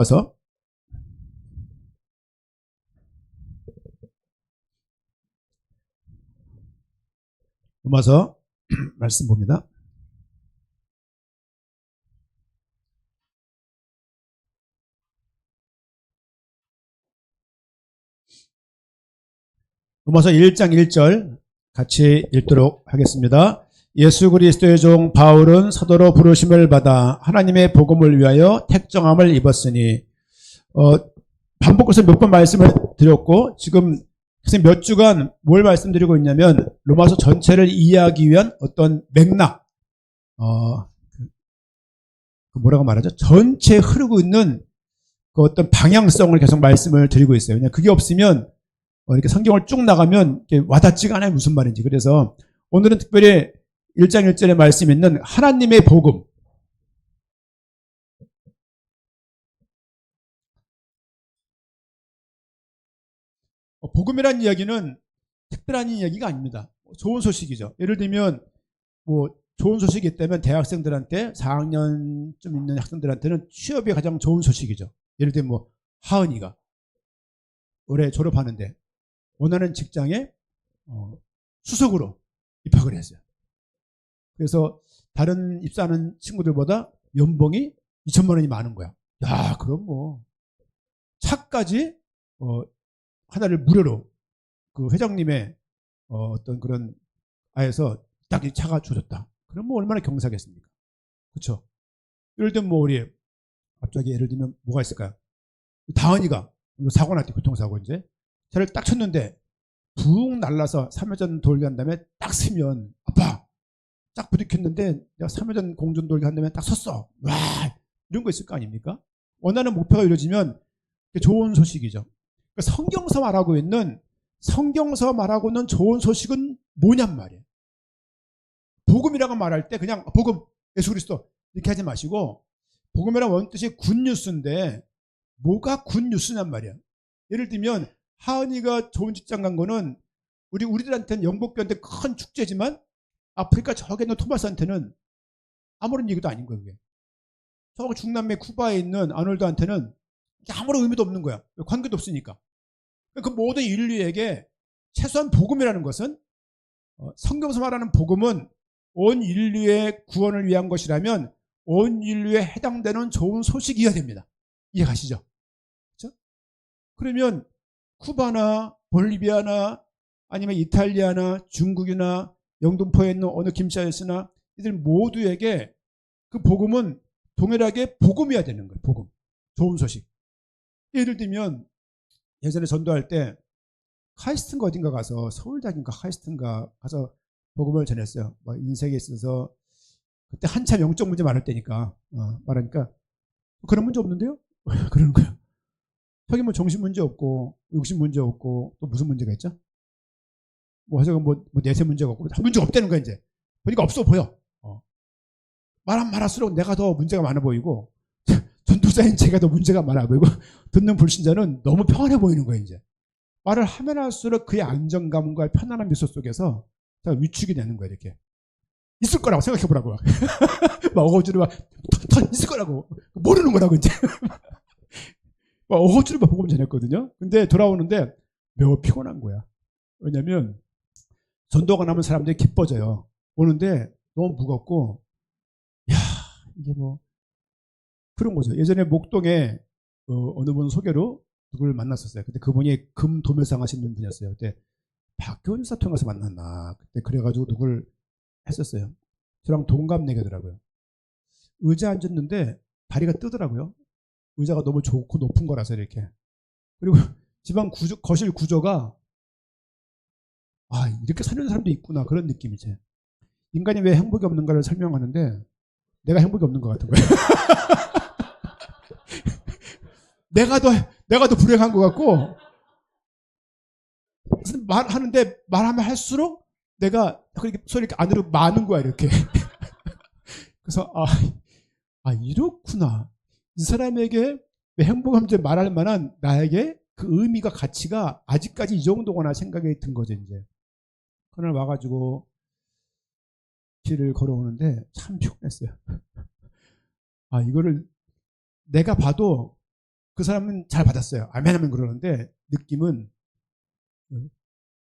어서 로마서 말씀 봅니다. 로마서 1장 1절 같이 읽도록 하겠습니다. 예수 그리스도의 종 바울은 사도로 부르심을 받아 하나님의 복음을 위하여 택정함을 입었으니 반복해서 몇 번 말씀을 드렸고 지금 몇 주간 뭘 말씀드리고 있냐면 로마서 전체를 이해하기 위한 어떤 맥락 뭐라고 말하죠? 전체에 흐르고 있는 그 어떤 방향성을 계속 말씀을 드리고 있어요. 그냥 그게 없으면 이렇게 성경을 쭉 나가면 와닿지가 않아요. 무슨 말인지. 그래서 오늘은 특별히 1장 1절에 말씀 있는 하나님의 복음. 복음이라는 이야기는 특별한 이야기가 아닙니다. 좋은 소식이죠. 예를 들면 좋은 소식이 있다면 대학생들한테 4학년쯤 있는 학생들한테는 취업이 가장 좋은 소식이죠. 예를 들면 하은이가 올해 졸업하는데 원하는 직장에 수석으로 입학을 했어요. 그래서 다른 입사하는 친구들보다 연봉이 2천만 원이 많은 거야. 야, 그럼 차까지 하나를 무료로 그 회장님의 어떤 그런 아에서 딱 이 차가 주어졌다. 그럼 얼마나 경사겠습니까? 그렇죠? 예를 들면 우리 갑자기 예를 들면 뭐가 있을까요? 다은이가 사고 났대. 교통사고 이제 차를 딱 쳤는데 붕 날라서 3회전 돌게 한 다음에 딱 서면 아빠 딱 부딪혔는데 내가 3회전 공전 돌게 한 다음에 딱 섰어. 와, 이런 거 있을 거 아닙니까? 원하는 목표가 이루어지면 좋은 소식이죠. 성경서 말하고 있는 좋은 소식은 뭐냔 말이에요. 복음이라고 말할 때 그냥 복음 예수 그리스도 이렇게 하지 마시고 복음이라는 원뜻이 굿뉴스인데 뭐가 굿뉴스냔 말이야. 예를 들면 하은이가 좋은 직장 간 거는 우리들한테는 영복교한테 큰 축제지만 아프리카 저기 있는 토마스한테는 아무런 얘기도 아닌 거예요. 그게. 저 중남미 쿠바에 있는 아놀드한테는 아무런 의미도 없는 거야. 관계도 없으니까. 그 모든 인류에게 최소한 복음이라는 것은 성경에서 말하는 복음은 온 인류의 구원을 위한 것이라면 온 인류에 해당되는 좋은 소식이어야 됩니다. 이해가시죠? 그렇죠? 그러면 쿠바나 볼리비아나 아니면 이탈리아나 중국이나 영등포에 있는 어느 김씨아저씨나 이들 모두에게 그 복음은 동일하게 복음이어야 되는 거예요. 복음. 좋은 소식. 예를 들면 예전에 전도할 때 카이스트인가 어딘가 가서 서울대학인가 카이스트인가 가서 복음을 전했어요. 인생에 있어서 그때 한참 영적 문제 많을 때니까 말하니까 그런 문제 없는데요? 그러는 거예요. 저기 정신 문제 없고 욕심 문제 없고 또 무슨 문제가 있죠? 하여간 내세 문제가 없고 문제가 없다는 거야 이제. 보니까 없어 보여. 말하면 말할수록 내가 더 문제가 많아 보이고 전도자인 제가 더 문제가 많아 보이고 듣는 불신자는 너무 평안해 보이는 거예요 이제. 말을 하면 할수록 그의 안정감과 편안한 미소 속에서 위축이 되는 거예요 이렇게. 있을 거라고 생각해보라고. 막 어거지로 있을 거라고. 모르는 거라고 이제. 어거지로 복음 전했거든요. 근데 돌아오는데 매우 피곤한 거야. 왜냐면 전도가 나면 사람들이 기뻐져요. 오는데 너무 무겁고 야 이게 그런 거죠. 예전에 목동에 어느 분 소개로 누구를 만났었어요. 근데 그분이 금도매상 하시는 분이었어요. 그때 박교훈 사 통해서 만났나. 그때 그래가지고 누구를 했었어요. 저랑 동갑내기더라고요. 의자 앉았는데 다리가 뜨더라고요. 의자가 너무 좋고 높은 거라서 이렇게. 그리고 집안 거실 구조가 이렇게 사는 사람도 있구나 그런 느낌이지. 인간이 왜 행복이 없는가를 설명하는데 내가 행복이 없는 것 같은 거예요. 내가 더 불행한 것 같고 말하는데 말하면 할수록 내가 소리 이렇게 안으로 마는 거야 이렇게. 그래서 이렇구나. 이 사람에게 행복한 문제 말할 만한 나에게 그 의미가 가치가 아직까지 이 정도구나 생각이 든 거죠 이제. 그날 와가지고 길을 걸어오는데 참 피곤했어요. 이거를 내가 봐도 그 사람은 잘 받았어요. 아멘 하면 그러는데 느낌은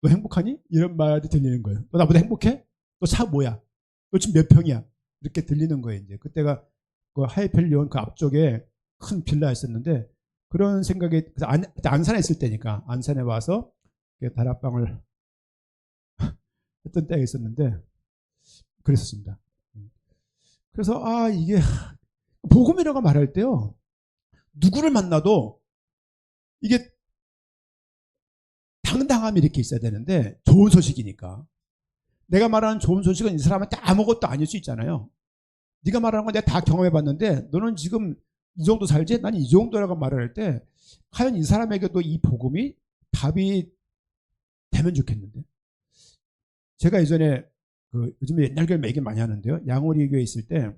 너 행복하니? 이런 말이 들리는 거예요. 너 나보다 행복해? 너 차 뭐야? 너 지금 몇 평이야? 이렇게 들리는 거예요. 이제 그때가 그 하이펠리온 그 앞쪽에 큰 빌라 있었는데 그런 생각에 그때 안산에 있을 때니까 안산에 와서 다락방을 했던 때가 있었는데 그랬었습니다. 그래서 이게 복음이라고 말할 때요. 누구를 만나도 이게 당당함이 이렇게 있어야 되는데 좋은 소식이니까. 내가 말하는 좋은 소식은 이 사람한테 아무것도 아닐 수 있잖아요. 네가 말하는 건 내가 다 경험해봤는데 너는 지금 이 정도 살지? 난 이 정도라고 말을 할 때 과연 이 사람에게도 이 복음이 답이 되면 좋겠는데. 제가 예전에 요즘에 옛날 교회 얘기 많이 하는데요. 양오리 교회에 있을 때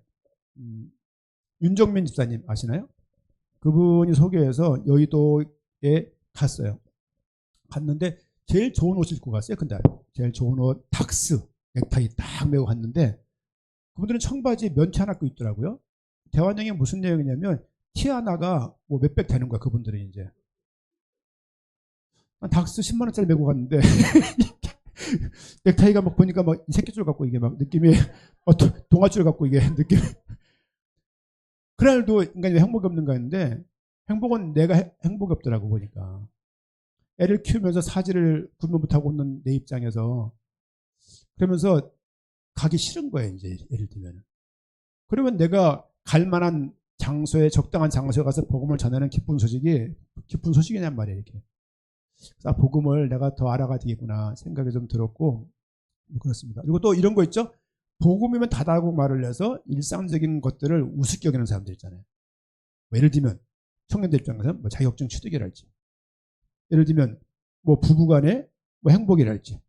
윤정민 집사님 아시나요? 그분이 소개해서 여의도에 갔어요. 갔는데 제일 좋은 옷을 입고 갔어요. 근데 제일 좋은 옷 닥스 넥타이 딱 메고 갔는데 그분들은 청바지에 면티 하나 입고 있더라고요. 대화 내용이 무슨 내용이냐면 티 하나가 뭐 몇백 되는 거야. 그분들은 이제 닥스 10만 원짜리 메고 갔는데 넥타이가 막 보니까 막 새끼줄 같고 이게 막 느낌이 동아줄 같고 이게 느낌. 그날도 인간이 왜 행복이 없는가 했는데 행복은 내가 행복이 없더라고 보니까. 애를 키우면서 사지를 구분 못하고 있는 내 입장에서 그러면서 가기 싫은 거예요. 이제 예를 들면. 그러면 내가 갈 만한 장소에 적당한 장소에 가서 복음을 전하는 기쁜 소식이냔 말이에요. 이렇게. 그래서 복음을 내가 더 알아가야 되겠구나 생각이 좀 들었고 그렇습니다. 그리고 또 이런 거 있죠. 복음이면 다다고 말을 해서 일상적인 것들을 우습게 여기는 사람들 있잖아요. 뭐 예를 들면 청년들 입장에서 뭐 자격증 취득이랄지 예를 들면 뭐 부부간의 뭐 행복이랄지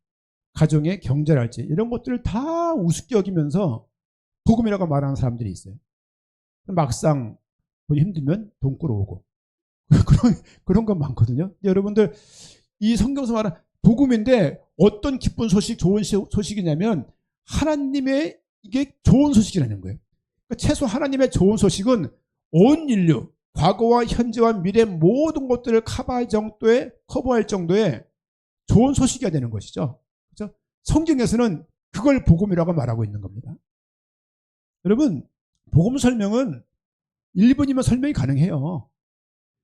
가정의 경제랄지 이런 것들을 다 우습게 여기면서 복음이라고 말하는 사람들이 있어요. 막상 힘들면 돈 끌어오고 그런 건 많거든요. 여러분들 이 성경에서 말하는 복음인데 어떤 기쁜 소식, 좋은 소식이냐면 하나님의 이게 좋은 소식이라는 거예요. 그러니까 최소 하나님의 좋은 소식은 온 인류, 과거와 현재와 미래 모든 것들을 커버할 정도의 좋은 소식이어야 되는 것이죠. 그렇죠? 성경에서는 그걸 복음이라고 말하고 있는 겁니다. 여러분, 복음 설명은 1분이면 설명이 가능해요.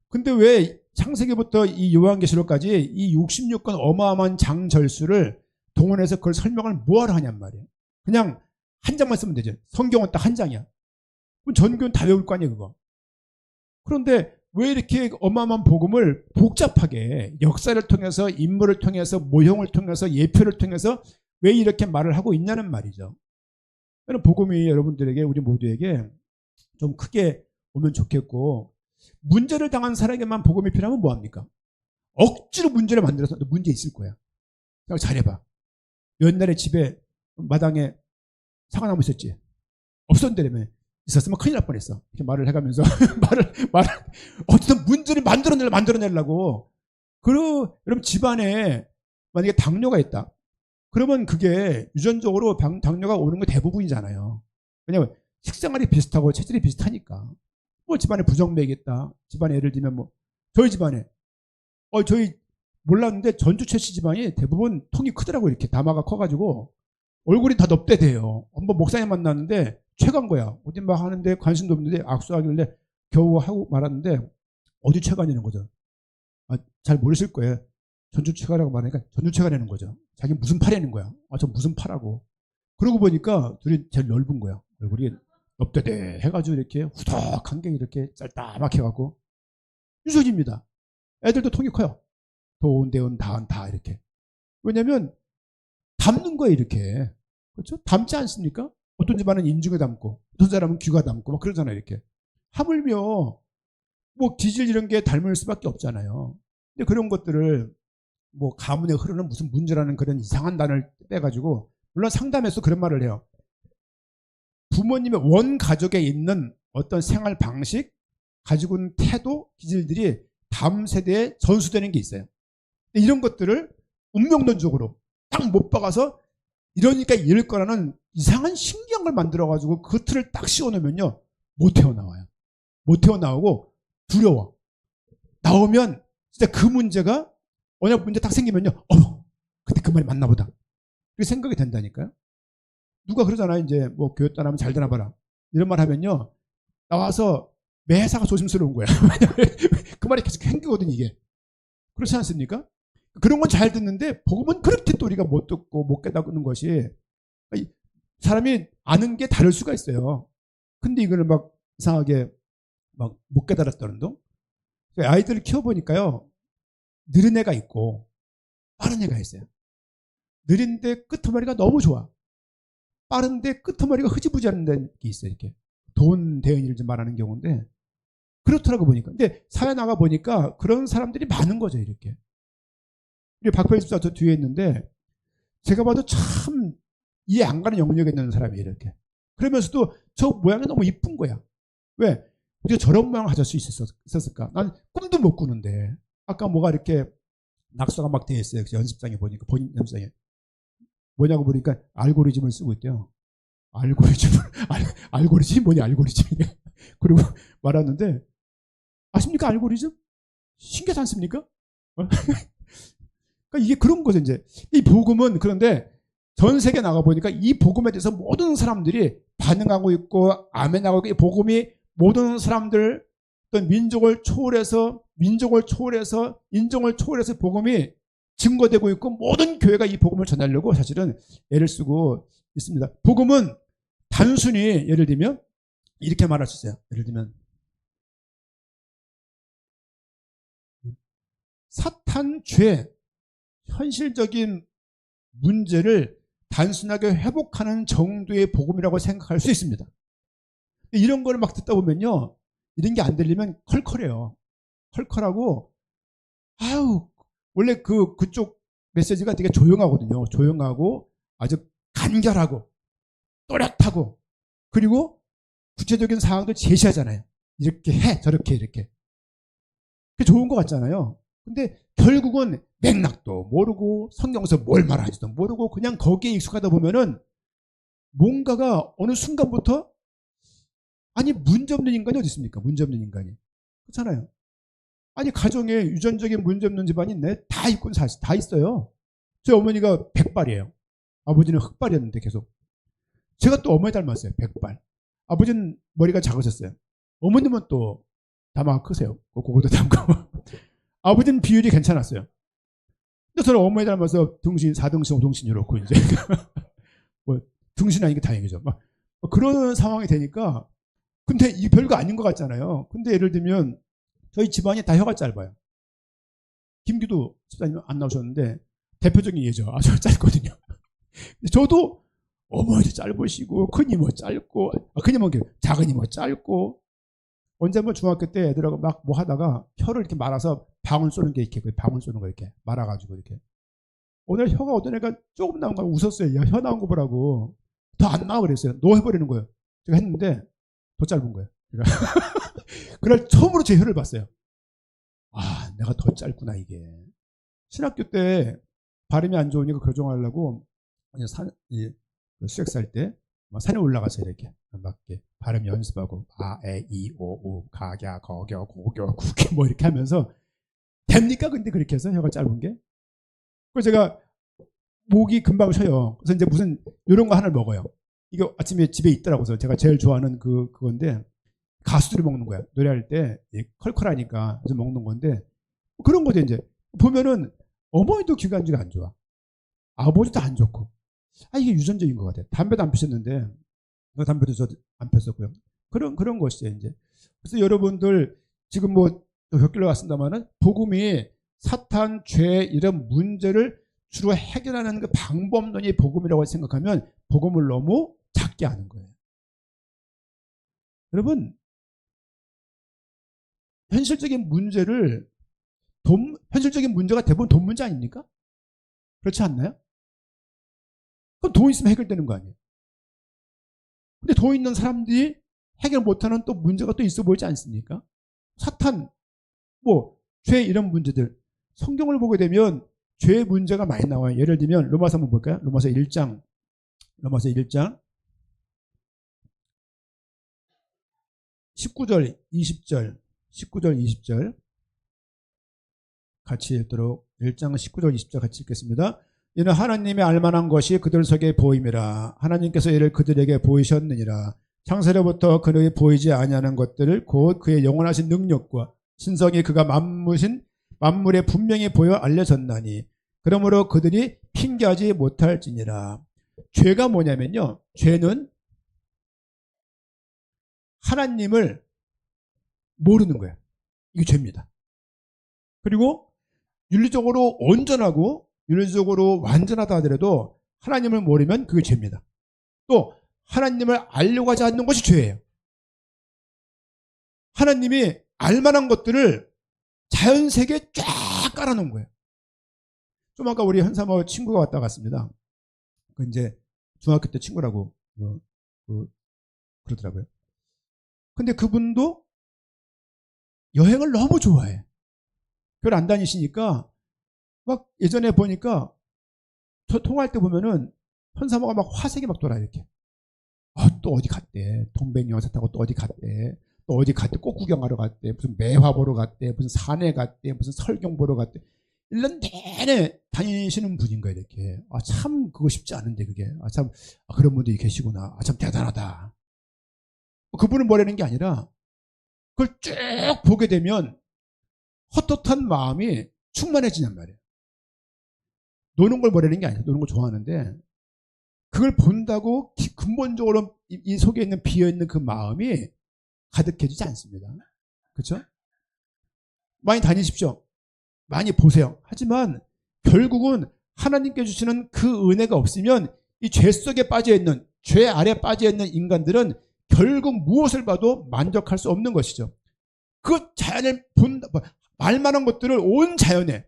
근데 왜 창세기부터 이 요한계시록까지 이 66권 어마어마한 장절수를 동원해서 그걸 설명을 뭐하러 하냔 말이에요. 그냥 한 장만 쓰면 되죠. 성경은 딱 한 장이야. 그럼 전교는 다 외울 거 아니에요, 그거. 그런데 왜 이렇게 어마어마한 복음을 복잡하게 역사를 통해서 인물을 통해서 모형을 통해서 예표를 통해서 왜 이렇게 말을 하고 있냐는 말이죠. 복음이 여러분들에게 우리 모두에게 좀 크게 오면 좋겠고 문제를 당한 사람에게만 복음이 필요하면 뭐합니까? 억지로 문제를 만들어서 너 문제 있을 거야. 잘해봐. 옛날에 집에 마당에 사과나무 있었지? 없었는데라며 있었으면 큰일 날 뻔했어. 이렇게 말을 해가면서 어쨌든 문제를 만들어내려고. 여러분 집안에 만약에 당뇨가 있다. 그러면 그게 유전적으로 당뇨가 오는 게 대부분이잖아요. 왜냐하면 식생활이 비슷하고 체질이 비슷하니까. 뭐 집안에 부정맥이 있다. 집안에 예를 들면 뭐 저희 집안에 저희 몰랐는데 전주최 씨 집안이 대부분 통이 크더라고. 이렇게 담화가 커가지고 얼굴이 다 넙대대요. 한번 목사님 만났는데 최간 거야. 어디 막 하는데 관심도 없는데 악수하길래 겨우 하고 말았는데 어디 최간이는 거죠. 잘 모르실 거예요. 전주 최가라고 말하니까 전주 최가라는 거죠. 자기 무슨 파라는 거야. 저 무슨 파라고. 그러고 보니까 둘이 제일 넓은 거야. 얼굴이 넙대대 해가지고 이렇게 후덕한 게 이렇게 짤따맣게 해갖고 유전입니다. 애들도 통이 커요. 도운, 대운, 다운, 다 이렇게. 왜냐면 담는 거예요, 이렇게. 그렇죠? 담지 않습니까? 어떤 집안은 인중에 담고, 어떤 사람은 귀가 담고, 막 그러잖아요, 이렇게. 하물며, 뭐, 기질 이런 게 닮을 수밖에 없잖아요. 근데 그런 것들을, 뭐, 가문에 흐르는 무슨 문제라는 그런 이상한 단어를 빼가지고, 물론 상담에서 그런 말을 해요. 부모님의 원 가족에 있는 어떤 생활 방식, 가지고 있는 태도, 기질들이 다음 세대에 전수되는 게 있어요. 이런 것들을 운명론적으로 딱 못 박아서 이러니까 이럴 거라는 이상한 신기한 걸 만들어가지고 그 틀을 딱 씌워놓으면요. 못 태어나와요. 못 태어나오고 두려워. 나오면 진짜 그 문제가 언약 문제 딱 생기면요. 어머, 그때 그 말이 맞나 보다. 그렇게 생각이 된다니까요. 누가 그러잖아요. 이제 뭐 교회 떠나면 잘 되나 봐라. 이런 말 하면요. 나와서 매사가 조심스러운 거야. 그 말이 계속 행기거든 이게. 그렇지 않습니까? 그런 건 잘 듣는데 복음은 그렇게 또 우리가 못 듣고 못 깨닫는 것이 사람이 아는 게 다를 수가 있어요. 근데 이거를 막 이상하게 막 못 깨달았다는 동. 아이들을 키워보니까요. 느린 애가 있고 빠른 애가 있어요. 느린데 끄트머리가 너무 좋아. 빠른데 끄트머리가 흐지부지한 게 있어요. 이렇게 돈 대응을 좀 말하는 경우인데 그렇더라고 보니까. 근데 사회 나가 보니까 그런 사람들이 많은 거죠. 이렇게. 우리 박표일 집사 저 뒤에 있는데 제가 봐도 참 이해 안 가는 영역에 있는 사람이 이렇게. 그러면서도 저 모양이 너무 이쁜 거야. 왜? 우리가 저런 모양을 가질 수 있었을까? 난 꿈도 못 꾸는데. 아까 뭐가 이렇게 낙서가 막 되어 있어요. 연습장에 보니까, 본인 연습장에. 뭐냐고 보니까 알고리즘을 쓰고 있대요. 알고리즘을, 알고리즘이 뭐냐, 알고리즘이. 그리고 말하는데, 아십니까, 알고리즘? 신기하지 않습니까? 그러니까 이게 그런 거죠, 이제. 이 복음은 그런데 전 세계 나가보니까 이 복음에 대해서 모든 사람들이 반응하고 있고, 아멘하고 있고, 이 복음이 모든 사람들, 어떤 민족을 초월해서, 인종을 초월해서 복음이 증거되고 있고, 모든 교회가 이 복음을 전하려고 사실은 애를 쓰고 있습니다. 복음은 단순히, 예를 들면, 이렇게 말할 수 있어요. 예를 들면, 사탄, 죄, 현실적인 문제를 단순하게 회복하는 정도의 복음이라고 생각할 수 있습니다. 이런 거를 막 듣다 보면요. 이런 게 안 들리면 컬컬해요. 컬컬하고, 아유, 원래 그쪽 메시지가 되게 조용하거든요. 조용하고, 아주 간결하고, 또렷하고, 그리고 구체적인 사항도 제시하잖아요. 이렇게 해, 저렇게, 이렇게. 그게 좋은 것 같잖아요. 근데 결국은 맥락도 모르고, 성경에서 뭘 말하는지도 모르고, 그냥 거기에 익숙하다 보면은 뭔가가 어느 순간부터 아니 문제없는 인간이 어디 있습니까? 문제없는 인간이. 그렇잖아요. 아니 가정에 유전적인 문제없는 집안이 있네. 다 있군 사실 다 있어요. 저희 어머니가 백발이에요. 아버지는 흑발이었는데 계속. 제가 또 어머니 닮았어요. 백발. 아버지는 머리가 작으셨어요. 어머님은 또 다마가 크세요. 그거보다 닮고. 아버지는 비율이 괜찮았어요. 근데 저는 어머니 닮아서 등신 4등신 5등신 이렇고 이제 뭐 등신 아니니까 다행이죠. 막 그런 상황이 되니까 근데 이 별거 아닌 것 같잖아요. 근데 예를 들면 저희 집안이 다 혀가 짧아요. 김기도 집사님 안 나오셨는데 대표적인 예죠. 아주 짧거든요. 저도 어머니도 짧으시고 큰이모 짧고 큰이모 작은이모 짧고 언제 한번 중학교 때 애들하고 막 뭐 하다가 혀를 이렇게 말아서 방울 쏘는 게 이렇게 방울 쏘는 거 이렇게 말아가지고 이렇게 오늘 혀가 어떤 애가 조금 나온 거 웃었어요. 야, 혀 나온 거 보라고 더 안 나와 그랬어요. 너 해버리는 거예요. 제가 했는데 더 짧은 거예요. 그날 처음으로 제 혀를 봤어요. 아, 내가 더 짧구나 이게. 신학교 때 발음이 안 좋으니까 교정하려고 수액 살 때 산에 올라가서 이렇게 막 이렇게 발음 연습하고 아, 에, 이, 오, 우, 가, 갸, 거, 겨, 고, 겨, 구, 겨 뭐 이렇게 하면서 됩니까? 근데 그렇게 해서 혀가 짧은 게? 그래서 제가 목이 금방 쉬어요. 그래서 이제 무슨 이런 거 하나를 먹어요. 이거 아침에 집에 있더라고요. 제가 제일 좋아하는 그건데 가수들이 먹는 거야. 노래할 때 컬컬하니까 그래서 먹는 건데 그런 거죠. 이제 보면은 어머니도 기관지가 안 좋아. 아버지도 안 좋고. 아 이게 유전적인 것 같아요. 담배도 안 피셨는데 담배도 저 안 폈었고요. 그런 것이죠. 이제 그래서 여러분들 지금 뭐 곁길로 왔습니다만은 복음이 사탄, 죄 이런 문제를 주로 해결하는 그 방법론이 복음이라고 생각하면 복음을 너무 작게 하는 거예요. 여러분 현실적인 문제를 현실적인 문제가 대부분 돈 문제 아닙니까? 그렇지 않나요? 그럼 돈 있으면 해결되는 거 아니에요? 근데 돈 있는 사람들이 해결 못하는 또 문제가 또 있어 보이지 않습니까? 사탄, 뭐, 죄 이런 문제들. 성경을 보게 되면 죄의 문제가 많이 나와요. 예를 들면 로마서 한번 볼까요? 로마서 1장 19절, 20절, 19절, 20절. 같이 읽도록 1장 19절 20절 같이 읽겠습니다. 이는 하나님의 알만한 것이 그들 속에 보임이라. 하나님께서 이를 그들에게 보이셨느니라. 창세로부터 그들이 보이지 아니하는 것들을 곧 그의 영원하신 능력과 신성이 그가 만물에 분명히 보여 알려졌나니 그러므로 그들이 핑계하지 못할지니라. 죄가 뭐냐면요, 죄는 하나님을 모르는 거예요. 이게 죄입니다. 그리고 윤리적으로 온전하고 윤리적으로 완전하다 하더라도 하나님을 모르면 그게 죄입니다. 또 하나님을 알려고 하지 않는 것이 죄예요. 하나님이 알만한 것들을 자연세계에 쫙 깔아놓은 거예요. 좀 아까 우리 현사모 친구가 왔다 갔습니다. 그 이제 중학교 때 친구라고 그러더라고요. 근데 그분도 여행을 너무 좋아해. 별 안 다니시니까 막 예전에 보니까 저 통화할 때 보면은 현사모가 막 화색이 막 돌아 이렇게. 또 어디 갔대. 동백이 여사 타고 또 어디 갔대. 또 어디 갔대. 꽃 구경하러 갔대. 무슨 매화 보러 갔대. 무슨 산에 갔대. 무슨 설경 보러 갔대. 1년 내내 다니시는 분인 거예요, 이렇게. 참 그거 쉽지 않은데 그게. 그런 분들이 계시구나. 참 대단하다. 그분을 뭐라는 게 아니라 그걸 쭉 보게 되면 헛헛한 마음이 충만해지냔 말이에요. 노는 걸 뭐라는 게 아니에요. 노는 걸 좋아하는데 그걸 본다고 근본적으로 이 속에 있는 비어있는 그 마음이 가득해지지 않습니다. 그렇죠? 많이 다니십시오. 많이 보세요. 하지만 결국은 하나님께 주시는 그 은혜가 없으면 이 죄 속에 빠져있는, 죄 아래 빠져있는 인간들은 결국 무엇을 봐도 만족할 수 없는 것이죠. 그 자연을 본다, 알만한 것들을 온 자연에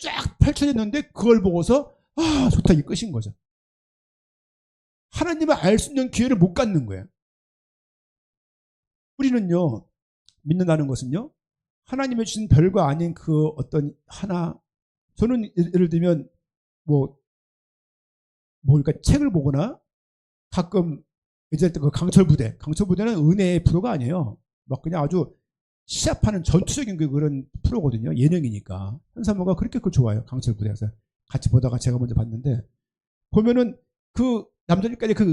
쫙 펼쳐졌는데 그걸 보고서 좋다, 이 끝인 거죠. 하나님을 알 수 있는 기회를 못 갖는 거예요. 우리는요, 믿는다는 것은요, 하나님이 주신 별거 아닌 그 어떤 하나, 저는 예를 들면 그러니까 책을 보거나 가끔 예전에 그 강철부대는 은혜의 프로가 아니에요. 막 그냥 아주 시합하는 전투적인 그런 프로거든요. 예능이니까. 현사모가 그렇게 그걸 좋아해요. 강철부대에서 같이 보다가 제가 먼저 봤는데 보면은 그 남자들까지 그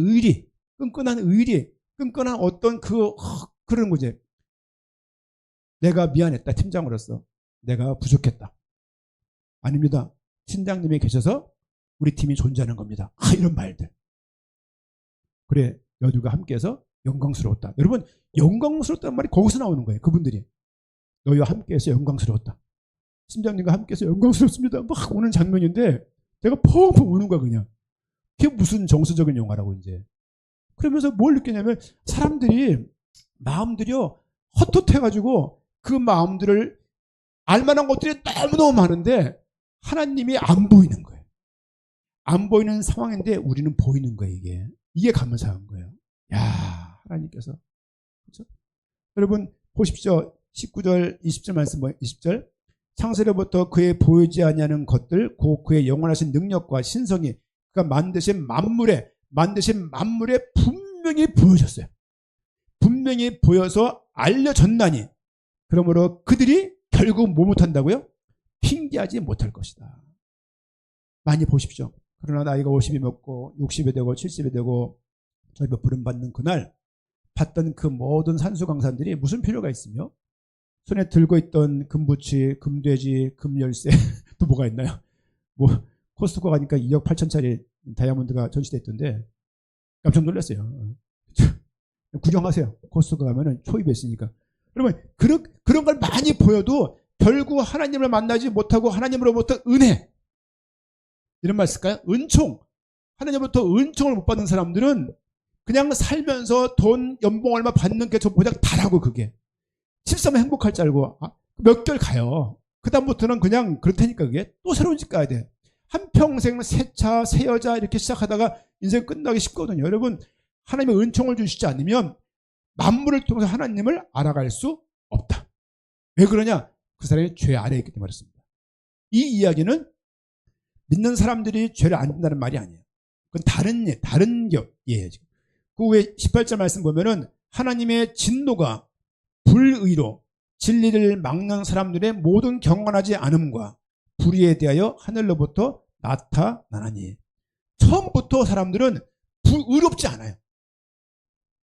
끈끈한 어떤 그런 거지. 내가 미안했다. 팀장으로서 내가 부족했다. 아닙니다. 팀장님이 계셔서 우리 팀이 존재하는 겁니다. 이런 말들. 그래, 너희들과 함께해서 영광스러웠다. 여러분, 영광스럽다는 말이 거기서 나오는 거예요. 그분들이. 너희와 함께해서 영광스러웠다. 팀장님과 함께해서 영광스럽습니다. 막 오는 장면인데 내가 펑펑 우는 거야 그냥. 그게 무슨 정서적인 영화라고 이제. 그러면서 뭘 느끼냐면 사람들이 마음들이요 헛헛해가지고 그 마음들을 알만한 것들이 너무너무 많은데 하나님이 안 보이는 거예요. 안 보이는 상황인데 우리는 보이는 거예요. 이게 감사한 거예요. 야, 하나님께서. 그렇죠? 여러분 보십시오. 19절 20절 말씀 20절. 창세로부터 그의 보이지 아니하는 것들 곧 그의 영원하신 능력과 신성이 그가 만드신 만물에 분명히 보여졌어요. 분명히 보여서 알려졌나니 그러므로 그들이 결국 뭐 못한다고요? 핑계하지 못할 것이다. 많이 보십시오. 그러나 나이가 50이 먹고 60이 되고 70이 되고 저희가 부름받는 그날 봤던 그 모든 산수강산들이 무슨 필요가 있으며 손에 들고 있던 금부치, 금돼지, 금열쇠 또 뭐가 있나요? 코스트코 가니까 2억 8천짜리 다이아몬드가 전시돼 있던데 깜짝 놀랐어요. 구경하세요. 코스트코 가면은 초입에 있으니까. 여러분 그런 걸 많이 보여도 결국 하나님을 만나지 못하고 하나님으로부터 은혜, 이런 말 쓸까요? 은총. 하나님으로부터 은총을 못 받는 사람들은 그냥 살면서 돈 연봉 얼마 받는 게 저 보장 다라고 그게. 집사면 행복할 줄 알고 몇 개월 가요. 그 다음부터는 그냥 그렇다니까 그게. 또 새로운 집 가야 돼. 한평생 새 차, 새 여자 이렇게 시작하다가 인생 끝나기 쉽거든요. 여러분 하나님의 은총을 주시지 않으면 만물을 통해서 하나님을 알아갈 수 없다. 왜 그러냐? 그 사람이 죄 아래에 있기 때문에 그렇습니다. 이 이야기는 믿는 사람들이 죄를 안 짓는다는 말이 아니에요. 그건 다른 격이에요. 그 후에 18절 말씀 보면은 하나님의 진노가 불의로 진리를 막는 사람들의 모든 경건하지 않음과 불의에 대하여 하늘로부터 나타나나니. 처음부터 사람들은 의롭지 않아요.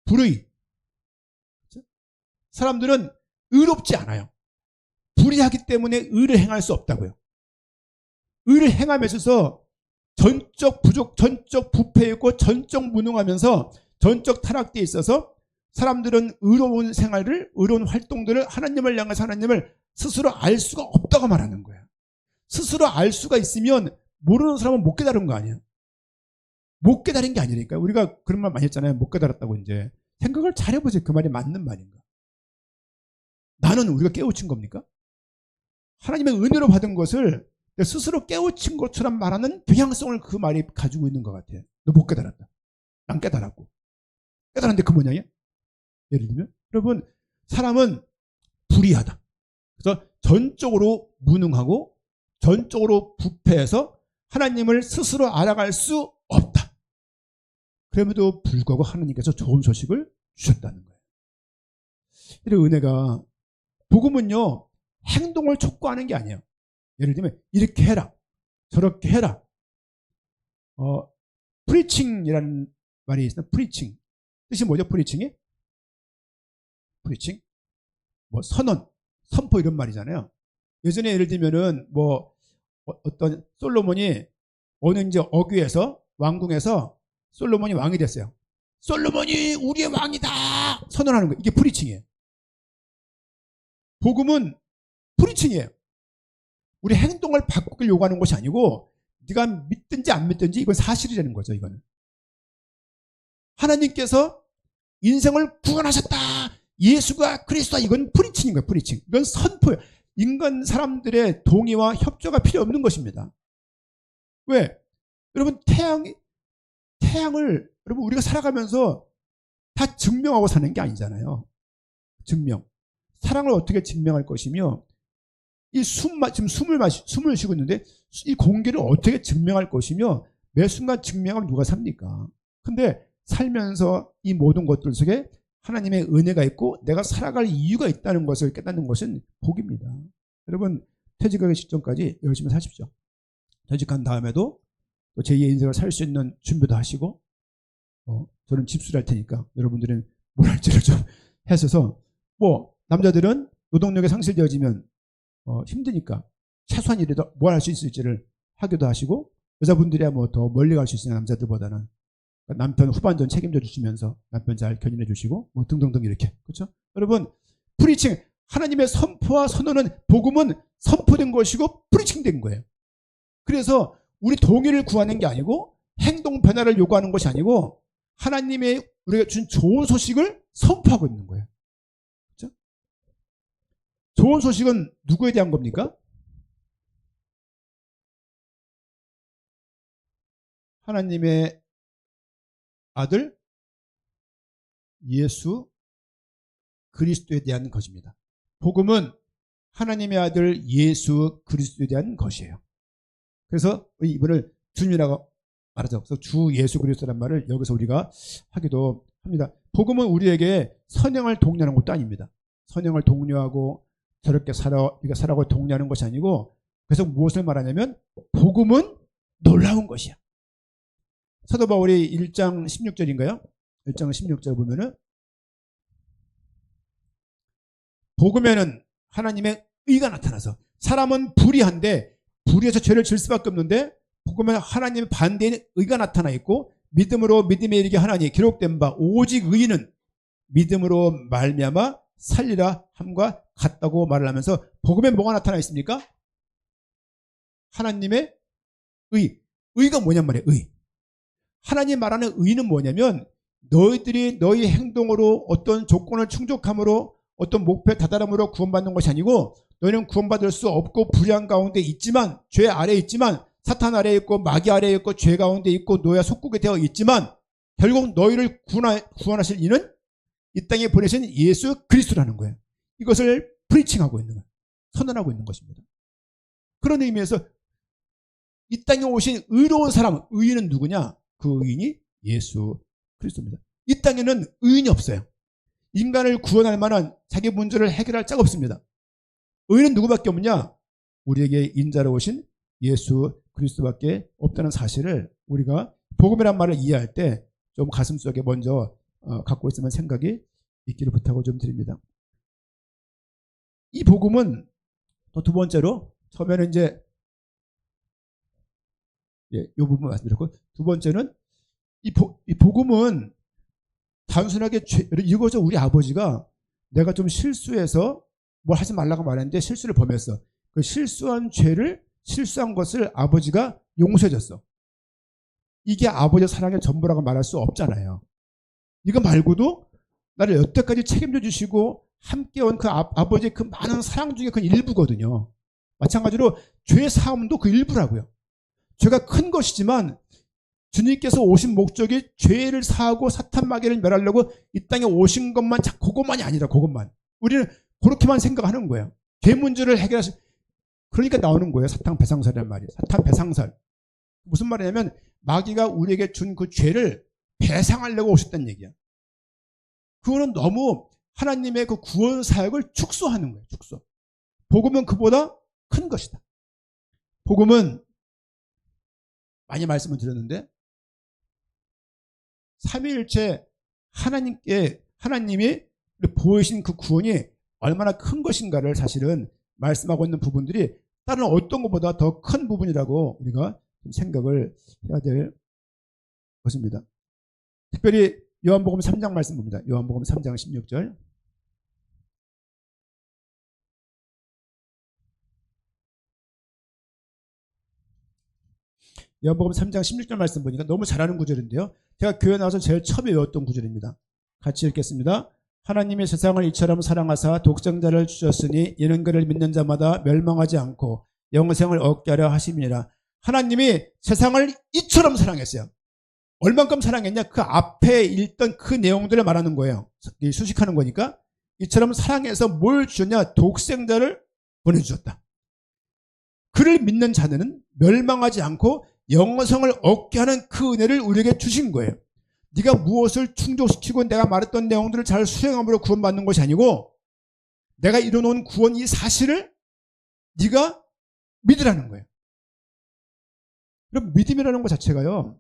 불의. 사람들은 의롭지 않아요. 불의하기 때문에 의를 행할 수 없다고요. 의를 행함에 있어서 전적 부족, 전적 부패 있고 전적 무능하면서 전적 타락되어 있어서 사람들은 의로운 생활을, 의로운 활동들을, 하나님을 향해서 하나님을 스스로 알 수가 없다고 말하는 거예요. 스스로 알 수가 있으면 모르는 사람은 못 깨달은 거 아니에요. 못 깨달은 게 아니니까. 우리가 그런 말 많이 했잖아요. 못 깨달았다고. 이제 생각을 잘 해보세요. 그 말이 맞는 말인가. 나는 우리가 깨우친 겁니까? 하나님의 은혜로 받은 것을 스스로 깨우친 것처럼 말하는 경향성을 그 말이 가지고 있는 것 같아요. 너 못 깨달았다. 난 깨달았고. 깨달았는데 그 뭐냐? 예를 들면 여러분, 사람은 불의하다. 그래서 전적으로 무능하고 전적으로 부패해서 하나님을 스스로 알아갈 수 없다. 그럼에도 불구하고 하나님께서 좋은 소식을 주셨다는 거예요. 이런 은혜가, 복음은요 행동을 촉구하는 게 아니에요. 예를 들면 이렇게 해라, 저렇게 해라. 프리칭이라는 말이 있어요. 프리칭 뜻이 뭐죠? 프리칭이? 프리칭? 뭐 선언, 선포 이런 말이잖아요. 예전에 예를 들면은 뭐 어떤 솔로몬이 어느 이제 어귀에서, 왕궁에서 솔로몬이 왕이 됐어요. 솔로몬이 우리의 왕이다 선언하는 거예요. 이게 프리칭이에요. 복음은 프리칭이에요. 우리 행동을 바꾸길 요구하는 것이 아니고 네가 믿든지 안 믿든지 이건 사실이라는 거죠. 이거는 하나님께서 인생을 구원하셨다, 예수가 그리스도다, 이건 프리칭인 거예요. 프리칭. 이건 선포예요. 인간 사람들의 동의와 협조가 필요 없는 것입니다. 왜? 여러분, 태양을 여러분 우리가 살아가면서 다 증명하고 사는 게 아니잖아요. 증명. 사랑을 어떻게 증명할 것이며, 이 지금 숨을 쉬고 있는데 이 공기를 어떻게 증명할 것이며, 매 순간 증명하면 누가 삽니까? 근데 살면서 이 모든 것들 속에 하나님의 은혜가 있고 내가 살아갈 이유가 있다는 것을 깨닫는 것은 복입니다. 여러분, 퇴직하기 직전까지 열심히 사십시오. 퇴직한 다음에도 또 제2의 인생을 살 수 있는 준비도 하시고, 저는 집수를 할 테니까 여러분들은 뭘 할지를 좀 하셔서, 뭐 남자들은 노동력이 상실되어지면 힘드니까 최소한이라도 뭘 할 수 있을지를 하기도 하시고, 여자분들이야 뭐 더 멀리 갈 수 있으니까 남자들보다는 남편 후반전 책임져 주시면서 남편 잘 견인해 주시고 뭐 등등등 이렇게. 그렇죠? 여러분, 프리칭, 하나님의 선포와 선언은, 복음은 선포된 것이고 프리칭된 거예요. 그래서 우리 동의를 구하는 게 아니고 행동 변화를 요구하는 것이 아니고 하나님의 우리가 준 좋은 소식을 선포하고 있는 거예요. 그렇죠? 좋은 소식은 누구에 대한 겁니까? 하나님의 아들 예수 그리스도에 대한 것입니다. 복음은 하나님의 아들 예수 그리스도에 대한 것이에요. 그래서 이분을 주님이라고 말하죠. 그래서 주 예수 그리스도란 말을 여기서 우리가 하기도 합니다. 복음은 우리에게 선행을 독려하는 것도 아닙니다. 선행을 독려하고 저렇게 살아고 독려하는 것이 아니고, 그래서 무엇을 말하냐면 복음은 놀라운 것이야. 사도 바울이 1장 16절인가요? 1장 16절 보면은, 복음에는 하나님의 의가 나타나서, 사람은 불의한데 불의해서 죄를 질 수밖에 없는데 복음에 하나님의 반대인 의가 나타나 있고, 믿음으로 믿음에 이르게 하나니 기록된 바 오직 의인은 믿음으로 말미암아 살리라 함과 같다고 말을 하면서, 복음에 뭐가 나타나 있습니까? 하나님의 의가 뭐냔 말이에요. 의. 하나님 말하는 의는 뭐냐면, 너희들이 너희 행동으로 어떤 조건을 충족함으로 어떤 목표에 다다름으로 구원받는 것이 아니고, 너희는 구원받을 수 없고 불의한 가운데 있지만, 죄 아래에 있지만, 사탄 아래에 있고 마귀 아래에 있고 죄 가운데 있고 노예 속국에 되어 있지만, 결국 너희를 구원하실 이는 이 땅에 보내신 예수 그리스도라는 거예요. 이것을 프리칭하고 있는 거예요. 선언하고 있는 것입니다. 그런 의미에서 이 땅에 오신 의로운 사람, 의인은 누구냐? 그 의인이 예수 그리스도입니다. 이 땅에는 의인이 없어요. 인간을 구원할 만한 자기 문제를 해결할 자가 없습니다. 의인은 누구밖에 없냐? 우리에게 인자로 오신 예수 그리스도밖에 없다는 사실을 우리가 복음이란 말을 이해할 때 좀 가슴속에 먼저 갖고 있으면 생각이 있기를 부탁을 좀 드립니다. 이 복음은 또 두 번째로, 처음에는 이제 이 부분 말씀드렸고, 두 번째는 이 복음은 단순하게 이거죠. 우리 아버지가 내가 좀 실수해서 뭘 하지 말라고 말했는데 실수를 범했어. 그 실수한 것을 아버지가 용서해줬어. 이게 아버지의 사랑의 전부라고 말할 수 없잖아요. 이거 말고도 나를 여태까지 책임져 주시고 함께 온 그 아버지의 그 많은 사랑 중에 그 일부거든요. 마찬가지로 죄 사함도 그 일부라고요. 죄가 큰 것이지만 주님께서 오신 목적이 죄를 사하고 사탄 마귀를 멸하려고 이 땅에 오신 것만, 그것만이 아니라 그것만. 우리는 그렇게만 생각하는 거예요. 죄 문제를 해결하시. 그러니까 나오는 거예요. 사탄 배상살이란 말이에요. 사탄 배상살. 무슨 말이냐면 마귀가 우리에게 준 그 죄를 배상하려고 오셨다는 얘기야. 그거는 너무 하나님의 그 구원 사역을 축소하는 거예요. 축소. 복음은 그보다 큰 것이다. 복음은 많이 말씀을 드렸는데 삼위일체 하나님이 보이신 그 구원이 얼마나 큰 것인가를 사실은 말씀하고 있는 부분들이 다른 어떤 것보다 더 큰 부분이라고 우리가 생각을 해야 될 것입니다. 특별히 요한복음 3장 말씀 봅니다. 요한복음 3장 16절. 요한복음 3장 16절 말씀 보니까 너무 잘하는 구절인데요. 제가 교회 나와서 제일 처음에 외웠던 구절입니다. 같이 읽겠습니다. 하나님이 세상을 이처럼 사랑하사 독생자를 주셨으니 이는 그를 믿는 자마다 멸망하지 않고 영생을 얻게 하려 하심이니라. 하나님이 세상을 이처럼 사랑했어요. 얼만큼 사랑했냐? 그 앞에 읽던 그 내용들을 말하는 거예요. 수식하는 거니까. 이처럼 사랑해서 뭘 주셨냐? 독생자를 보내주셨다. 그를 믿는 자는 멸망하지 않고 영생을 얻게 하는 그 은혜를 우리에게 주신 거예요. 네가 무엇을 충족시키고 내가 말했던 내용들을 잘 수행함으로 구원받는 것이 아니고 내가 이뤄놓은 구원 이 사실을 네가 믿으라는 거예요. 그럼 믿음이라는 것 자체가요.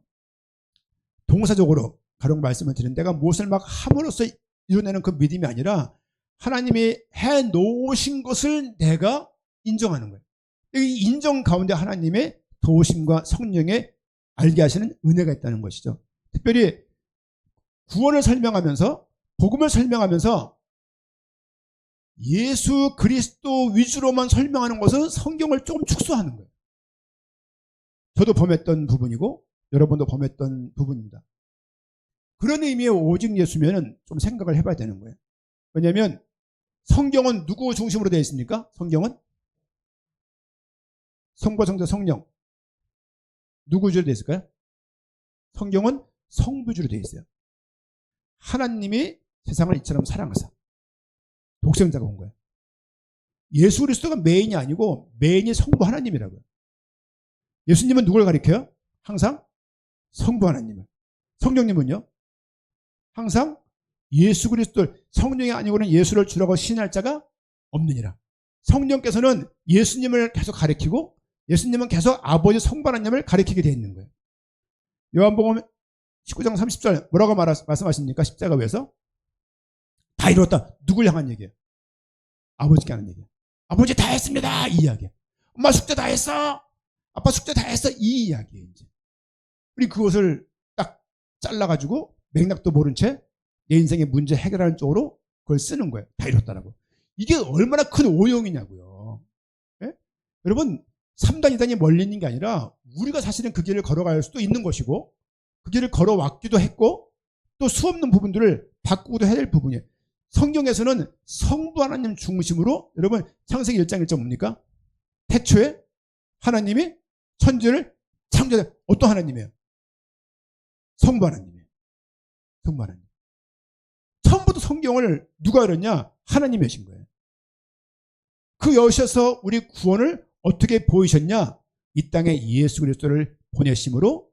동사적으로 가령 말씀을 드린 내가 무엇을 막 함으로써 이뤄내는 그 믿음이 아니라 하나님이 해놓으신 것을 내가 인정하는 거예요. 이 인정 가운데 하나님의 도우심과 성령의 알게 하시는 은혜가 있다는 것이죠. 특별히 구원을 설명하면서 복음을 설명하면서 예수 그리스도 위주로만 설명하는 것은 성경을 조금 축소하는 거예요. 저도 범했던 부분이고 여러분도 범했던 부분입니다. 그런 의미의 오직 예수면은 좀 생각을 해봐야 되는 거예요. 왜냐하면 성경은 누구 중심으로 되어 있습니까? 성경은 성부, 성자, 성령 누구 위주로 되어 있을까요? 성경은 성부 위주로 되어 있어요. 하나님이 세상을 이처럼 사랑하사 독생자가 온 거예요. 예수 그리스도가 메인이 아니고 메인이 성부 하나님이라고요. 예수님은 누굴 가리켜요? 항상 성부 하나님을. 성령님은요? 항상 예수 그리스도를. 성령이 아니고는 예수를 주라고 시인할 자가 없느니라. 성령께서는 예수님을 계속 가리키고 예수님은 계속 아버지 성부 하나님을 가리키게 되어 있는 거예요. 요한복음 19장 30절 뭐라고 말씀하십니까? 십자가 위에서 다 이뤘다. 누굴 향한 얘기예요? 아버지께 하는 얘기예요. 아버지 다 했습니다. 이 이야기예요. 엄마 숙제 다 했어. 아빠 숙제 다 했어. 이 이야기예요. 이제 우리 그것을 딱 잘라가지고 맥락도 모른 채 내 인생의 문제 해결하는 쪽으로 그걸 쓰는 거예요. 다 이뤘다라고. 이게 얼마나 큰 오용이냐고요. 예? 여러분 3단 2단이 멀리 있는 게 아니라 우리가 사실은 그 길을 걸어갈 수도 있는 것이고 그 길을 걸어왔기도 했고 또 수없는 부분들을 바꾸고도 해야 될 부분이에요. 성경에서는 성부 하나님 중심으로 여러분 창세기 1장 1절 뭡니까? 태초에 하나님이 천지를 창조해. 어떤 하나님이에요? 성부 하나님이에요. 성부 하나님. 처음부터 성경을 누가 열었냐? 하나님이 여신 거예요. 그 여셔서 우리 구원을 어떻게 보이셨냐? 이 땅에 예수 그리스도를 보내심으로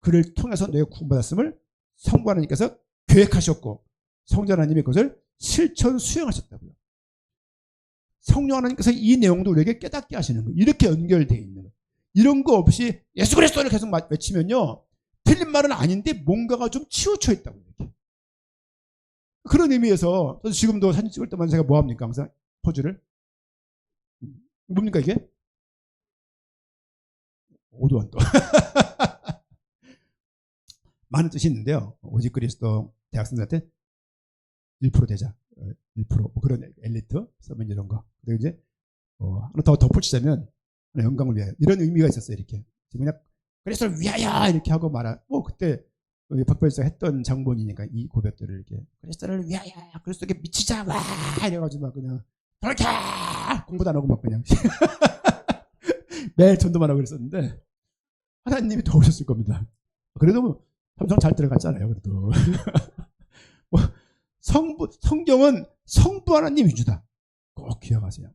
그를 통해서 너희가 구원받았음을 성부 하나님께서 계획하셨고 성자 하나님이 그것을 실천 수행하셨다고요. 성령 하나님께서 이 내용도 우리에게 깨닫게 하시는 거예요. 이렇게 연결되어 있는 거예요. 이런 거 없이 예수 그리스도를 계속 외치면요, 틀린 말은 아닌데 뭔가가 좀 치우쳐 있다고. 이렇게. 그런 의미에서 저도 지금도 사진 찍을 때마다 제가 뭐 합니까? 항상 포즈를 뭡니까 이게? 오도한도 많은 뜻이 있는데요. 오직 그리스도 대학생들한테 1% 되자. 1% 뭐 그런 엘리트 서면 이런 거. 그리고 이제 하나 더 덧붙이자면 영광을 위하여 이런 의미가 있었어요. 이렇게 그냥 그리스도를 위하여 이렇게 하고 말아. 그때 박별사 했던 장본이니까 이 고백들을 이렇게 그리스도를 위하여 그리스도께 미치자 와 이래가지고 막 그냥 그렇게 공부도 안 하고 막 그냥 매일 전도만 하고 그랬었는데 하나님이 도우셨을 겁니다. 그래도 삼성 잘 들어갔잖아요. 그래도 성경은 성부 하나님 위주다. 꼭 기억하세요.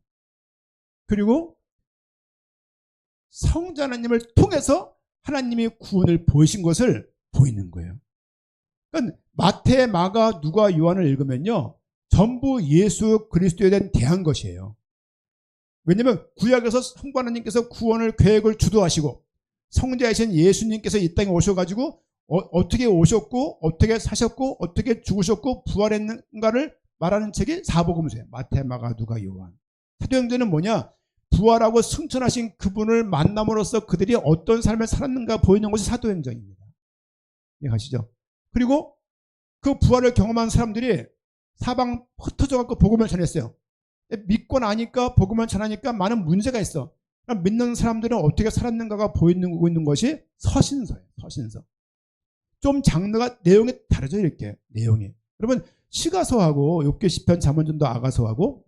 그리고 성자 하나님을 통해서 하나님이 구원을 보이신 것을 보이는 거예요. 그러니까 마태, 마가, 누가, 요한을 읽으면요, 전부 예수 그리스도에 대한 대한 것이에요. 왜냐하면 구약에서 성부 하나님께서 구원을 계획을 주도하시고 성자이신 예수님께서 이 땅에 오셔가지고 어떻게 오셨고 어떻게 사셨고 어떻게 죽으셨고 부활했는가를 말하는 책이 사복음서예요. 마태, 마가, 누가, 요한. 사도행전은 뭐냐? 부활하고 승천하신 그분을 만남으로써 그들이 어떤 삶을 살았는가 보이는 것이 사도행전입니다. 이해가시죠? 그리고 그 부활을 경험한 사람들이 사방 흩어져 갖고 복음을 전했어요. 믿고 나니까 복음을 전하니까 많은 문제가 있어. 믿는 사람들은 어떻게 살았는가가 보이고 있는 것이 서신서예요. 서신서. 좀 장르가 내용이 다르죠. 이렇게 내용이. 여러분 시가서하고 욥기 시편 잠언전도 아가서하고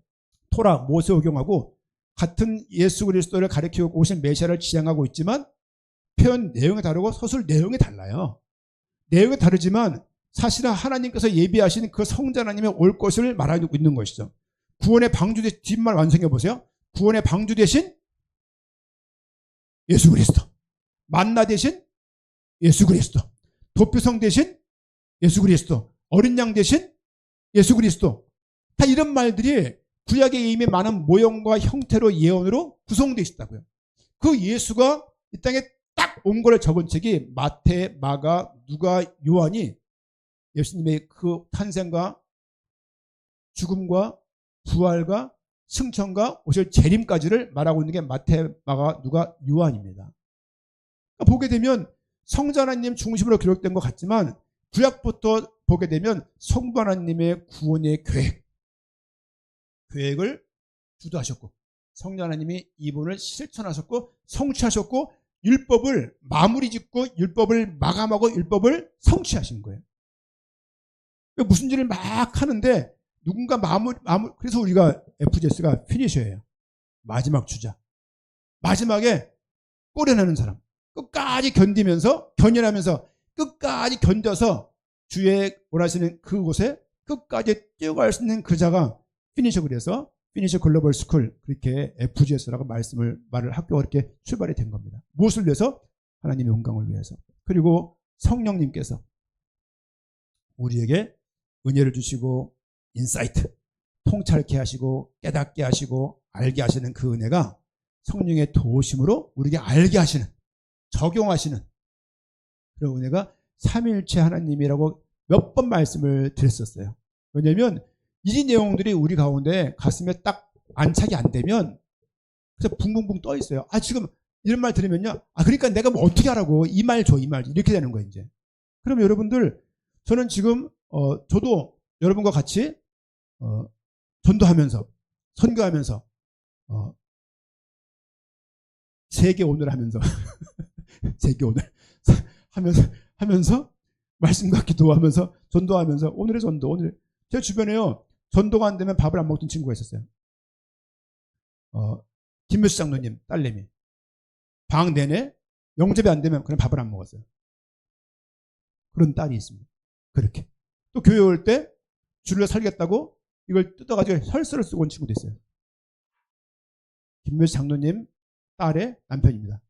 토라 모세오경하고 같은 예수 그리스도를 가리키고 오신 메시아를 지향하고 있지만 표현 내용이 다르고 서술 내용이 달라요. 내용이 다르지만 사실은 하나님께서 예비하신 그 성자 하나님의 올 것을 말하고 있는 것이죠. 구원의 방주 대신 뒷말 완성해 보세요. 구원의 방주 대신 예수 그리스도, 만나 대신 예수 그리스도, 도표성 대신 예수 그리스도, 어린 양 대신 예수 그리스도. 다 이런 말들이 구약의 이미 많은 모형과 형태로 예언으로 구성되어 있다고요. 그 예수가 이 땅에 딱 온 거를 적은 책이 마태, 마가, 누가, 요한이 예수님의 그 탄생과 죽음과 부활과 승천과 오실 재림까지를 말하고 있는 게 마태, 마가, 누가, 요한입니다. 그러니까 보게 되면 성자 하나님 중심으로 기록된 것 같지만 구약부터 보게 되면 성부 하나님의 구원의 계획을 주도하셨고 성자 하나님이 이분을 실천하셨고 성취하셨고 율법을 마무리 짓고 율법을 마감하고 율법을 성취하신 거예요. 무슨 일을 막 하는데 누군가 마무리 그래서 우리가 FGS가 피니셔예요. 마지막 주자. 마지막에 꼬려내는 사람. 끝까지 견디면서 견연하면서 끝까지 견뎌서 주의 원하시는 그곳에 끝까지 뛰어갈 수 있는 그 자가 피니셔. 그래서 피니셔 글로벌 스쿨 그렇게 FGS라고 말을 학교가 그렇게 출발이 된 겁니다. 무엇을 위해서? 하나님의 영광을 위해서. 그리고 성령님께서 우리에게 은혜를 주시고 인사이트 통찰케 하시고 깨닫게 하시고 알게 하시는 그 은혜가 성령의 도우심으로 우리에게 알게 하시는 적용하시는 그런 은혜가 삼위일체 하나님이라고 몇 번 말씀을 드렸었어요. 왜냐하면 이 내용들이 우리 가운데 가슴에 딱 안착이 안 되면 그래서 붕붕붕 떠 있어요. 지금 이런 말 들으면요. 그러니까 내가 뭐 어떻게 하라고 이 말 줘 이 말 이렇게 되는 거예요. 이제. 그럼 여러분들 저는 지금 저도 여러분과 같이 전도하면서 선교하면서 세계 오늘 하면서 세계 오늘 하면서 말씀과 기도하면서 전도하면서 오늘의 전도 오늘 제 주변에요. 전도가 안 되면 밥을 안 먹던 친구가 있었어요. 김묘수 장로님 딸내미 방 내내 영접이 안 되면 그냥 밥을 안 먹었어요. 그런 딸이 있습니다. 그렇게 또 교회 올 때 줄을 살겠다고 이걸 뜯어가지고 혈서를 쓰고 온 친구도 있어요. 김묘수 장로님 딸의 남편입니다.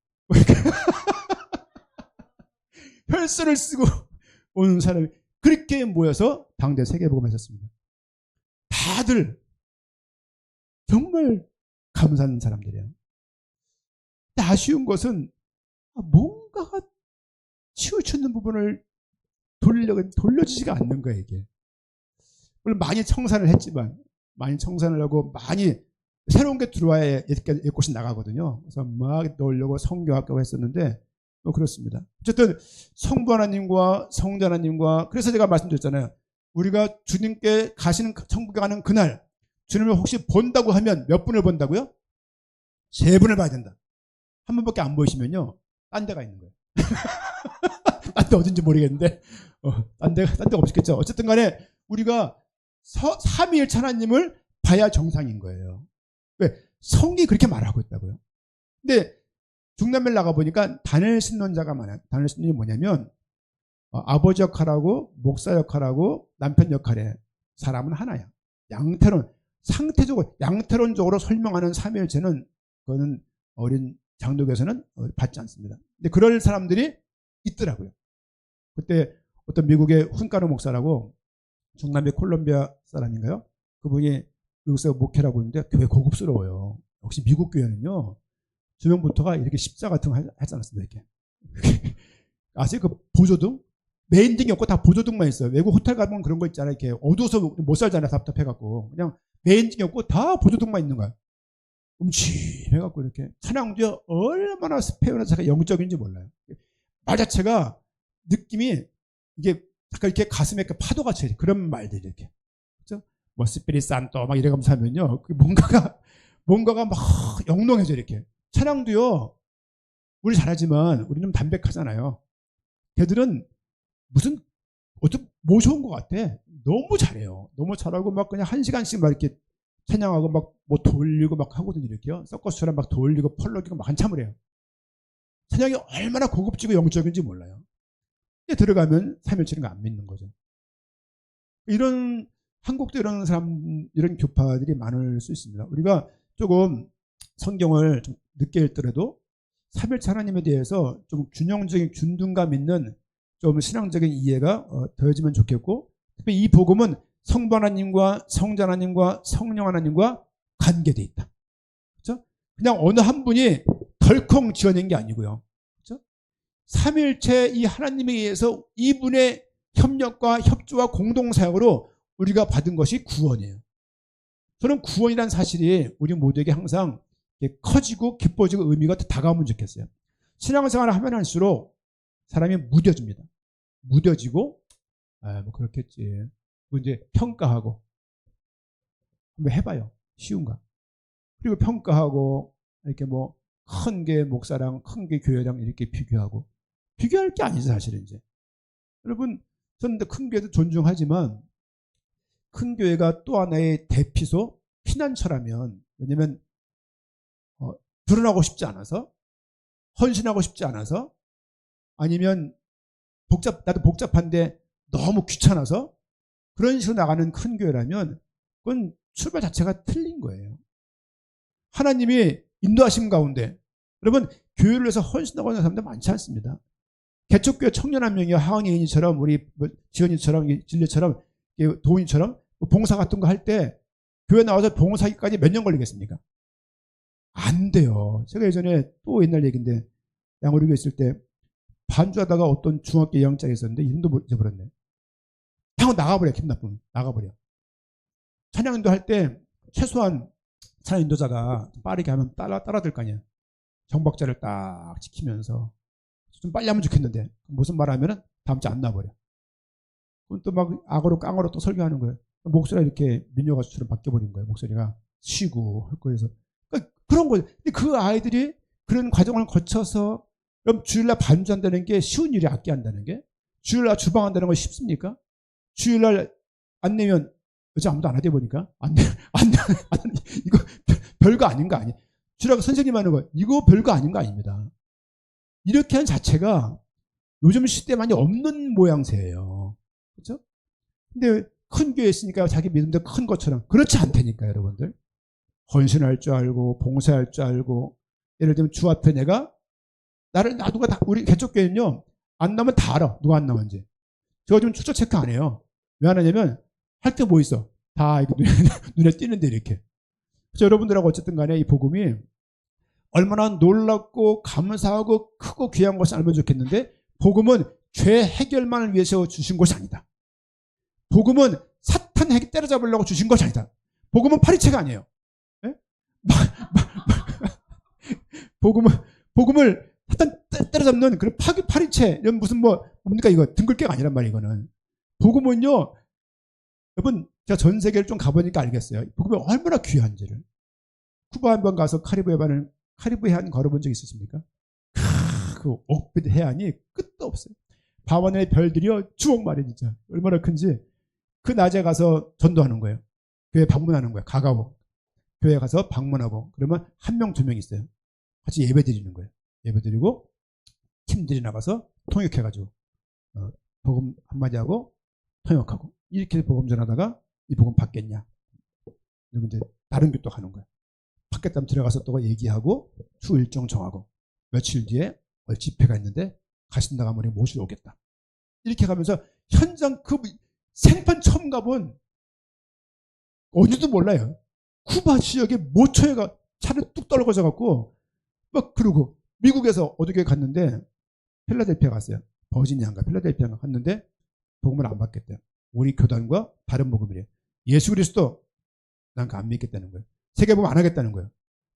혈서를 쓰고 온 사람이 그렇게 모여서 당대 세계복음을 했었습니다. 다들 정말 감사한 사람들이에요. 근데 아쉬운 것은 뭔가가 치우치는 부분을 돌려주지가 않는 거예요, 이게. 물론 많이 청산을 했지만, 많이 청산을 하고, 많이 새로운 게 들어와야 옛것이 나가거든요. 그래서 막 넣으려고 성교학교가 했었는데, 뭐 그렇습니다. 어쨌든, 성부 하나님과 성자 하나님과, 그래서 제가 말씀드렸잖아요. 우리가 주님께 가시는, 천국에 가는 그날, 주님을 혹시 본다고 하면 몇 분을 본다고요? 3분을 봐야 된다. 한 분밖에 안 보이시면요, 딴 데가 있는 거예요. 딴 데 어딘지 모르겠는데, 딴 데가 없겠죠. 어쨌든 간에, 우리가 삼위일체 하나님을 봐야 정상인 거예요. 왜? 성이 그렇게 말하고 있다고요. 근데 중남미를 나가보니까 단일 신론자가 많아요. 단일 신론이 뭐냐면 아버지 역할하고 목사 역할하고 남편 역할에 사람은 하나야. 양태론, 상태적으로 양태론적으로 설명하는 삼위일체는 그거는 어린 장로교에서는 받지 않습니다. 근데 그럴 사람들이 있더라고요. 그때 어떤 미국의 훈카노 목사라고 중남미 콜롬비아 사람인가요? 그분이 여기서 목회라고 했는데 교회 고급스러워요. 역시 미국 교회는요, 조명부터가 이렇게 십자 같은 거 하지 않았습니다. 이렇게. 아세요? 그 보조등? 메인등이 없고 다 보조등만 있어요. 외국 호텔 가면 그런 거 있잖아요. 이렇게 어두워서 못 살잖아요. 답답해갖고. 그냥 메인등이 없고 다 보조등만 있는 거야. 음침해갖고 이렇게. 찬양도요, 얼마나 스페어나 자가 영적인지 몰라요. 말 자체가 느낌이 이게 약간 이렇게 가슴에 파도같이 그런 말들이 이렇게. 그죠? 뭐 스피릿 산또 막 이래가면서 하면요. 뭔가가 막 영롱해져 이렇게. 찬양도요, 우리 잘하지만 우리는 좀 담백하잖아요. 걔들은 무슨 어떤 모셔온 것 같아. 너무 잘해요. 너무 잘하고 막 그냥 1시간씩 막 이렇게 찬양하고 막 뭐 돌리고 막 하거든요. 이렇게요. 서커스처럼 막 돌리고 펄럭이고 막 한참을 해요. 찬양이 얼마나 고급지고 영적인지 몰라요. 들어가면 삼일체는 안 믿는 거죠. 이런 한국도 이런 사람, 이런 교파들이 많을 수 있습니다. 우리가 조금 성경을 좀 늦게 읽더라도 삼일체 하나님에 대해서 좀 균형적인 균등감 있는 좀 신앙적인 이해가 더해지면 좋겠고, 특히 이 복음은 성부 하나님과 성자 하나님과 성령 하나님과 관계돼 있다. 그렇죠? 그냥 어느 한 분이 덜컹 지어낸 게 아니고요. 그렇죠? 삼일체 이 하나님에 의해서 이분의 협력과 협조와 공동사역으로 우리가 받은 것이 구원이에요. 저는 구원이라는 사실이 우리 모두에게 항상 커지고 기뻐지고 의미가 더 다가오면 좋겠어요. 신앙생활을 하면 할수록 사람이 무뎌집니다. 무뎌지고, 뭐 그렇겠지. 이제 평가하고, 한번 해봐요. 쉬운가? 그리고 평가하고, 이렇게 뭐, 큰 게 목사랑 큰 게 교회랑 이렇게 비교하고, 비교할 게 아니죠, 사실은 이제. 여러분, 저는 큰 교회도 존중하지만, 큰 교회가 또 하나의 대피소, 피난처라면, 왜냐면, 드러나고 싶지 않아서, 헌신하고 싶지 않아서, 아니면 나도 복잡한데 너무 귀찮아서 그런 식으로 나가는 큰 교회라면 그건 출발 자체가 틀린 거예요. 하나님이 인도하심 가운데, 여러분, 교회를 위해서 헌신하고 있는 사람들 많지 않습니다. 개척교회 청년 한 명이 하왕예인이처럼, 우리 지연이처럼, 진례처럼, 도훈이처럼 봉사 같은 거 할 때 교회 나와서 봉사하기까지 몇 년 걸리겠습니까? 안 돼요. 제가 예전에 또 옛날 얘기인데, 양호리교에 있을 때 반주하다가 어떤 중학교 2학년짜리 있었는데 이름도 잊어버렸네. 그냥 나가버려. 기분 나쁘면 나가버려. 찬양 인도할 때 최소한 찬양 인도자가 빠르게 하면 따라들 거 아니야. 정박자를 딱 지키면서 좀 빨리 하면 좋겠는데 무슨 말 하면은 다음 주에 안 나와버려. 그럼 또 막 악어로 깡어로 또 설교하는 거예요. 목소리가 이렇게 민요가수처럼 바뀌어버린 거예요. 목소리가 쉬고 할 거에서. 그러니까 그런 거예요. 근데 그 아이들이 그런 과정을 거쳐서, 그럼 주일날 반주한다는 게 쉬운 일이 악기 한다는 게? 주일날 주방한다는 건 쉽습니까? 주일날 안 내면 요즘 아무도 안 하다 보니까 안 이거 별거 아닌 거 아니에요. 주일날 선생님 하는 거 이거 별거 아닌 거 아닙니다. 이렇게 하는 자체가 요즘 시대에 많이 없는 모양새예요. 그렇죠? 근데 큰 교회에 있으니까 자기 믿음도 큰 것처럼 그렇지 않다니까 여러분들. 헌신할 줄 알고 봉사할 줄 알고, 예를 들면 주 앞에 내가 누가 다, 우리 개척교회는요, 안 나오면 다 알아. 누가 안 나오는지. 제가 지금 출석 체크 안 해요. 왜 안 하냐면, 할 때 뭐 있어? 다 이렇게 눈에 띄는데 이렇게. 그래서 여러분들하고 어쨌든 간에 이 복음이 얼마나 놀랍고 감사하고 크고 귀한 것을 알면 좋겠는데, 복음은 죄 해결만을 위해서 주신 것이 아니다. 복음은 사탄 때려잡으려고 주신 것이 아니다. 복음은 파리채가 아니에요. 예? 복음을 사탄 때려잡는 그런 파리채, 이런 무슨 뭡니까 이거 등글개가 아니란 말이에요. 이거는. 복음은요, 여러분 제가 전 세계를 좀 가보니까 알겠어요. 복음이 얼마나 귀한지를. 쿠바 한번 가서 카리브 해안 걸어본 적 있으십니까? 그 옥빛 해안이 끝도 없어요. 밤하늘의 별들이요 주옥 말이에요. 진짜 얼마나 큰지. 그 낮에 가서 전도하는 거예요. 교회 방문하는 거예요. 가가고 교회 가서 방문하고, 그러면 한 명, 두 명 있어요. 같이 예배 드리는 거예요. 예배 드리고 팀들이 나가서 통역해가지고 복음 한마디 하고 통역하고, 이렇게 복음 전하다가 이 복음 받겠냐? 그리고 이제 다른 교회 또 가는 거예요. 받겠다면 들어가서 또 얘기하고 주 일정 정하고, 며칠 뒤에 집회가 있는데 가신다고 하면 우리 모시러 오겠다. 이렇게 가면서 현장, 그 생판 처음 가본, 어디도 몰라요. 쿠바 지역에 모처에가 차를 뚝 떨궈져 갖고 막 그러고, 미국에서 어디에 갔는데 필라델피아 갔어요. 버지니아인가 필라델피아인가 갔는데 복음을 안 받겠대요. 우리 교단과 다른 복음이래요. 예수 그리스도 난 안 믿겠다는 거예요. 세계복음 안 하겠다는 거예요.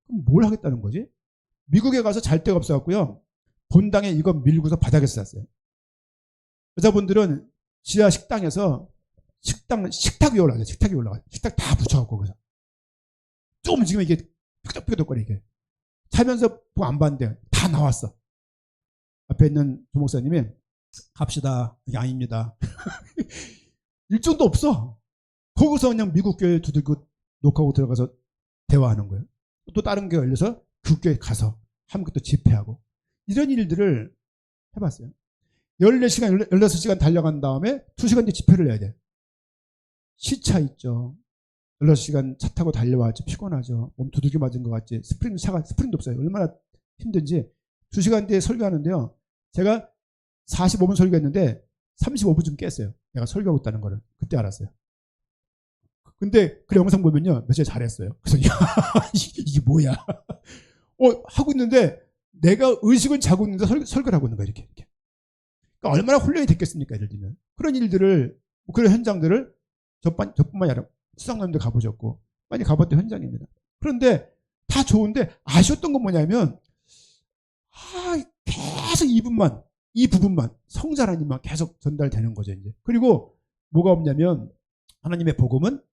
그럼 뭘 하겠다는 거지? 미국에 가서 잘 데가 없어갖고요, 본당에 이거 밀고서 바닥에서 잤어요. 여자분들은 지하 식당에서 식탁 위에 올라가요. 식탁 위에 올라가요. 식탁 다 붙여갖고, 그래서 좀 움직이면 이게 삐걱삐걱거려. 이게 살면서 뭐 안 봤는데 다 나왔어. 앞에 있는 조 목사님이 갑시다. 이게 아닙니다. 일정도 없어. 거기서 그냥 미국 교회 두들고 녹화하고 들어가서 대화하는 거예요. 또 다른 교회 열려서 그 교회 가서 함께 또 집회하고, 이런 일들을 해봤어요. 14시간, 16시간 달려간 다음에 2시간 뒤에 집회를 해야 돼. 시차 있죠. 16시간 차 타고 달려와죠. 피곤하죠. 몸 두들겨 맞은 것 같지. 스프링도 없어요. 얼마나 힘든지. 2시간 뒤에 설교하는데요, 제가 45분 설교했는데 35분쯤 깼어요. 내가 설교하고 있다는 거를 그때 알았어요. 근데 그 영상 보면요, 며칠 잘했어요. 그래서 이게 뭐야? 하고 있는데 내가 의식은 자고 있는데 설교를 하고 있는 거야. 이렇게. 그러니까 얼마나 훈련이 됐겠습니까? 예를 들면 그런 일들을, 그런 현장들을 저뿐만이 아니라 수상님도 가보셨고 많이 가봤던 현장입니다. 그런데 다 좋은데 아쉬웠던 건 뭐냐면, 계속 이 부분만 성자 하나님만 계속 전달되는 거죠. 이제. 그리고 뭐가 없냐면, 하나님의 복음은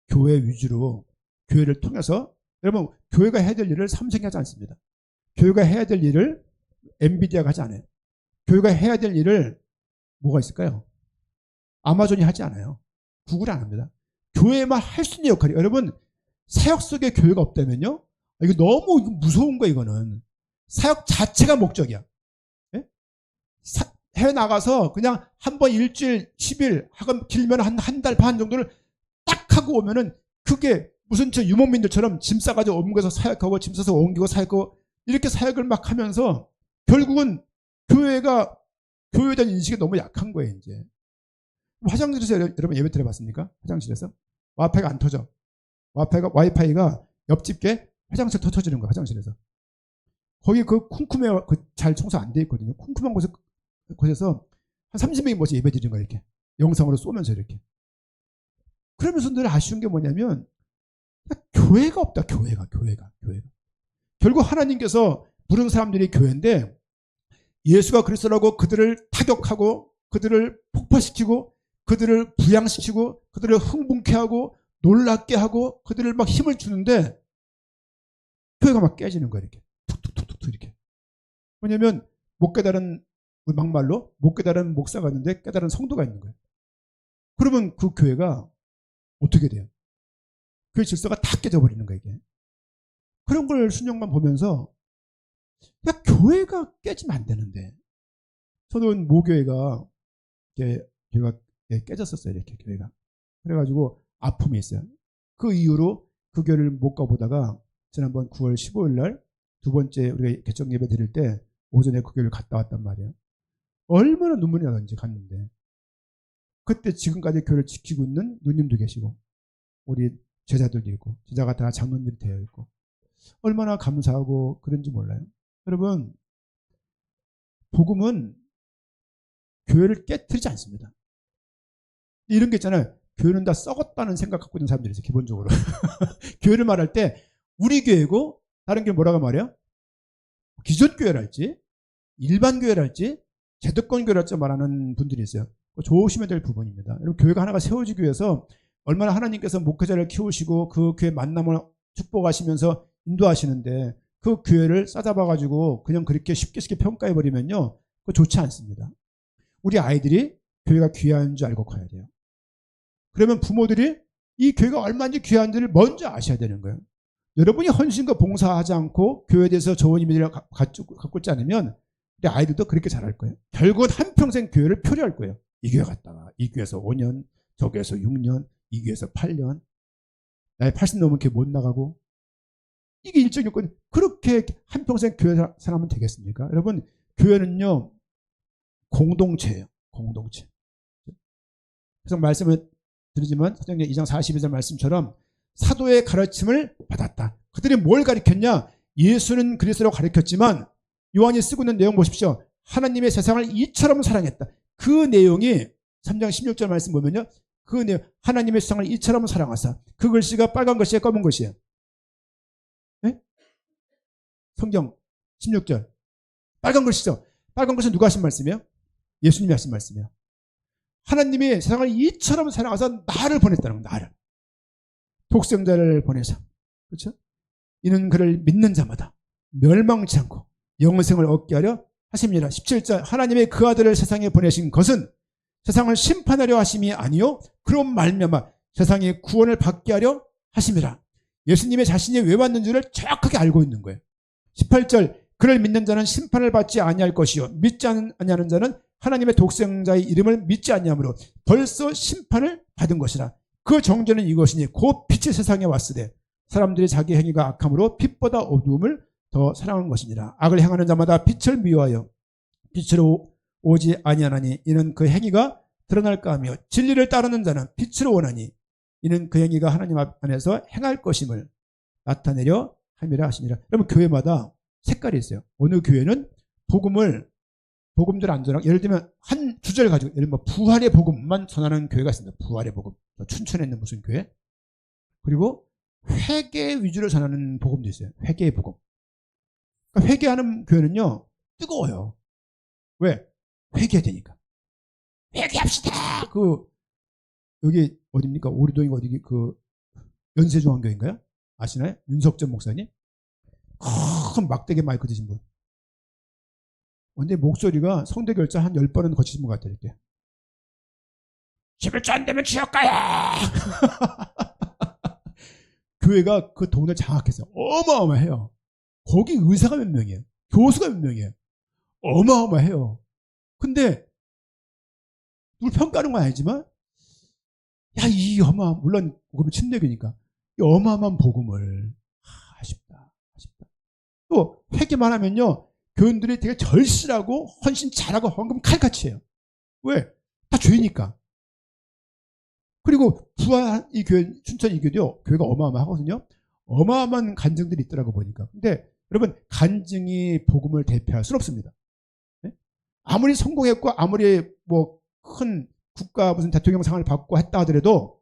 교회 위주로, 교회를 통해서, 여러분 교회가 해야 될 일을 삼성이 하지 않습니다. 교회가 해야 될 일을 엔비디아가 하지 않아요. 교회가 해야 될 일을 뭐가 있을까요? 아마존이 하지 않아요. 구글이 안 합니다. 교회만 할 수 있는 역할이, 여러분 사역 속에 교회가 없다면요, 이거 너무 무서운 거예요. 이거는 사역 자체가 목적이야. 예? 해외 나가서 그냥 한번 일주일 10일 하건 길면 한 달 반 정도를 딱 하고 오면은, 그게 무슨 저 유목민들처럼 짐 싸가지고 옮겨서 사역하고 짐 싸서 옮기고 사역하고, 이렇게 사역을 막 하면서 결국은 교회가, 교회에 대한 인식이 너무 약한 거예요. 이제 화장실에서 여러분 예배 드려봤습니까? 화장실에서 와이파이가 안 터져. 와이파이가 옆집게 화장실 터지는 거야. 화장실에서. 거기 그 쿰쿰해, 잘 청소 안 돼 있거든요. 쿰쿰한 곳에서 한 30명이 모여서 예배 드리는 거야. 이렇게 영상으로 쏘면서 이렇게. 그러면서 늘 아쉬운 게 뭐냐면, 교회가 없다. 교회가. 결국 하나님께서 부른 사람들이 교회인데, 예수가 그리스도라고 그들을 타격하고 그들을 폭파시키고 그들을 부양시키고 그들을 흥분케 하고 놀랍게 하고 그들을 막 힘을 주는데, 교회가 막 깨지는 거예요. 이렇게 툭툭툭툭 이렇게. 왜냐면 못 깨달은, 막말로 못 깨달은 목사가 있는데 깨달은 성도가 있는 거예요. 그러면 그 교회가 어떻게 돼요? 교회 질서가 다 깨져버리는 거예요. 이게. 그런 걸 순영만 보면서, 야, 교회가 깨지면 안 되는데. 저는 모교회가 교회가 깨졌었어요. 이렇게 교회가. 그래가지고 아픔이 있어요. 그 이후로 그 교회를 못 가보다가 지난번 9월 15일 날 두 번째 우리가 개정 예배 드릴 때 오전에 그 교회를 갔다 왔단 말이에요. 얼마나 눈물이 나는지 갔는데, 그때 지금까지 교회를 지키고 있는 누님도 계시고, 우리 제자들도 있고 제자가 다 장로들이 되어 있고 얼마나 감사하고 그런지 몰라요. 여러분 복음은 교회를 깨트리지 않습니다. 이런 게 있잖아요. 교회는 다 썩었다는 생각 갖고 있는 사람들이 있어요. 기본적으로. 교회를 말할 때 우리 교회고 다른 교회 뭐라고 말해요? 기존 교회랄지 일반 교회랄지 제도권 교회랄지 말하는 분들이 있어요. 조심해야 될 부분입니다. 여러분 교회가 하나가 세워지기 위해서 얼마나 하나님께서 목회자를 키우시고 그 교회 만남을 축복하시면서 인도하시는데 그 교회를 싸잡아가지고 그냥 그렇게 쉽게 평가해버리면요. 그거 좋지 않습니다. 우리 아이들이 교회가 귀한 줄 알고 커야 돼요. 그러면 부모들이 이 교회가 얼마나 귀한지를 먼저 아셔야 되는 거예요. 여러분이 헌신과 봉사하지 않고 교회에 대해서 좋은 이미지를 갖고 있지 않으면 우리 아이들도 그렇게 잘할 거예요. 결국은 한평생 교회를 표류할 거예요. 이 교회 갔다가 이 교회에서 5년, 저 교회에서 6년, 이 교회에서 8년, 나이 80 넘으면 교회 못 나가고 이게 일정 요건. 그렇게 한평생 교회 살아면 되겠습니까? 여러분 교회는요 공동체예요. 공동체. 그래서 말씀을 드리지만 사도행전 2장 42절 말씀처럼 사도의 가르침을 받았다. 그들이 뭘 가르쳤냐? 예수는 그리스도라고 가르쳤지만 요한이 쓰고 있는 내용 보십시오. 하나님의 세상을 이처럼 사랑했다. 그 내용이 3장 16절 말씀 보면요. 그 내용 하나님의 세상을 이처럼 사랑하사. 그 글씨가 빨간 글씨에 검은 글씨예요. 네? 성경 16절 빨간 글씨죠. 빨간 글씨는 누가 하신 말씀이에요? 예수님이 하신 말씀이에요. 하나님이 세상을 이처럼 사랑하사 나를 보냈다는 거예요. 나를. 독생자를 보내서. 그렇죠? 이는 그를 믿는 자마다 멸망치 않고 영생을 얻게 하려 하십니다. 17절 하나님의 그 아들을 세상에 보내신 것은 세상을 심판하려 하심이 아니요 그런 말미암아 세상의 구원을 받게 하려 하심이라. 예수님의 자신이 왜 왔는지를 정확하게 알고 있는 거예요. 18절 그를 믿는 자는 심판을 받지 아니할 것이요 믿지 아니하는 자는 하나님의 독생자의 이름을 믿지 아니하므로 벌써 심판을 받은 것이라. 그 정죄는 이것이니 곧 빛이 세상에 왔으되 사람들이 자기 행위가 악함으로 빛보다 어두움을 더 사랑한 것이니라. 악을 행하는 자마다 빛을 미워하여 빛으로 오지 아니하나니 이는 그 행위가 드러날까 하며 진리를 따르는 자는 빛으로 오나니 이는 그 행위가 하나님 안에서 행할 것임을 나타내려 함이라 하시니라. 여러분 교회마다 색깔이 있어요. 어느 교회는 복음들 안전하고 예를 들면 한 주제를 가지고 예를 들면 부활의 복음만 전하는 교회가 있습니다. 부활의 복음. 춘천에 있는 무슨 교회. 그리고 회개 위주로 전하는 복음도 있어요. 회개의 복음. 그러니까 회개하는 교회는요 뜨거워요. 왜? 회개해야 되니까. 회개합시다. 여기 어디입니까? 오리동인가 어디 연세중앙교회인가요? 아시나요? 윤석전 목사님. 큰 막대기 마이크 드신 분. 근데 목소리가 성대 결자 한 10번은 거치신 분 같아요. 이렇게. 11조 안 되면 지옥 가야. 교회가 그 돈을 장악해서 어마어마해요. 거기 의사가 몇 명이에요. 교수가 몇 명이에요. 어마어마해요. 근데 누굴 평가하는 건 아니지만 이 물론 복음이 침례교니까 이 어마어마한 복음을 아쉽다. 또 회개만 하면요 교인들이 되게 절실하고 헌신 잘하고 헌금 칼같이 해요. 왜? 다 죄니까. 그리고 부활 이 교회 춘천 이 교회도 교회가 어마어마하거든요. 어마어마한 간증들이 있더라고 보니까. 근데 여러분 간증이 복음을 대표할 수는 없습니다. 네? 아무리 성공했고 아무리 큰 국가 무슨 대통령상을 받고 했다 하더라도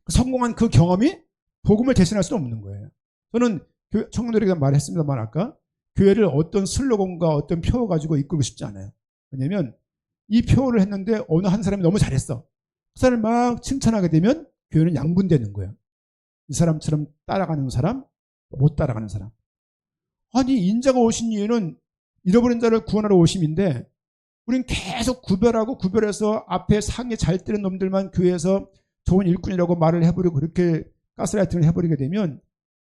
성공한 그 경험이 복음을 대신할 수는 없는 거예요. 저는 청년들에게 말했습니다만 아까 교회를 어떤 슬로건과 어떤 표 가지고 이끌고 싶지 않아요. 왜냐하면 이 표를 했는데 어느 한 사람이 너무 잘했어. 그 사람을 막 칭찬하게 되면 교회는 양분되는 거예요. 이 사람처럼 따라가는 사람, 못 따라가는 사람. 아니 인자가 오신 이유는 잃어버린 자를 구원하러 오심인데 우린 계속 구별해서 앞에 상에 잘 뜨는 놈들만 교회에서 좋은 일꾼이라고 말을 해버리고 그렇게 가스라이팅을 해버리게 되면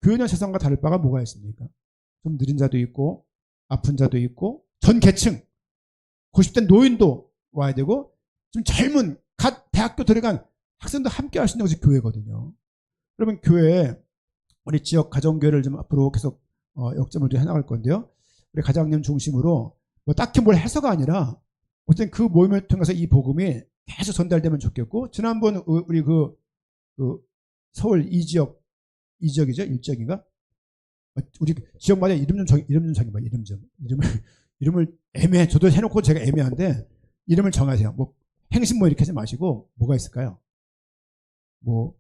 교회는 세상과 다를 바가 뭐가 있습니까? 좀 느린 자도 있고 아픈 자도 있고 전 계층 90대 노인도 와야 되고 좀 젊은 갓 대학교 들어간 학생도 함께 할 수 있는 것이 교회거든요. 여러분 교회에 우리 지역 가정교회를 좀 앞으로 계속 역점을 좀 해나갈 건데요. 우리 가장님 중심으로 딱히 뭘 해서가 아니라 어쨌든 그 모임을 통해서 이 복음이 계속 전달되면 좋겠고 지난번 우리 서울 이지역이죠? 1지역인가? 우리 지역마다 이름 좀 정해봐. 이름을 애매해. 저도 해놓고 제가 애매한데 이름을 정하세요. 뭐 행신 뭐 이렇게 하지 마시고 뭐가 있을까요? 뭐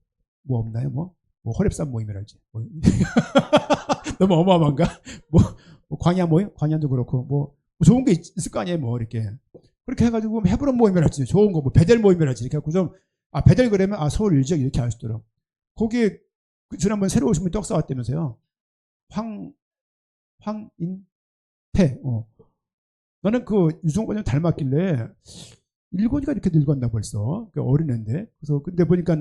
없나요? 뭐 호랩산 모임이랄지. 너무 어마어마한가? 뭐 광야 모임? 광야도 그렇고 뭐 좋은 게 있을 거 아니에요? 뭐 이렇게 그렇게 해가지고 헤브론 모임이랄지 좋은 거 뭐 베델 모임이랄지 이렇게 해갖고 좀 베델 그러면 서울 일지역 이렇게 할 수 있도록 거기에 지난번 새로 오신 분이 떡 싸왔다면서요. 황인태. 나는 그 유승권이랑 닮았길래 일본이가 이렇게 늙었나 벌써 어린 애인데 그래서 근데 보니까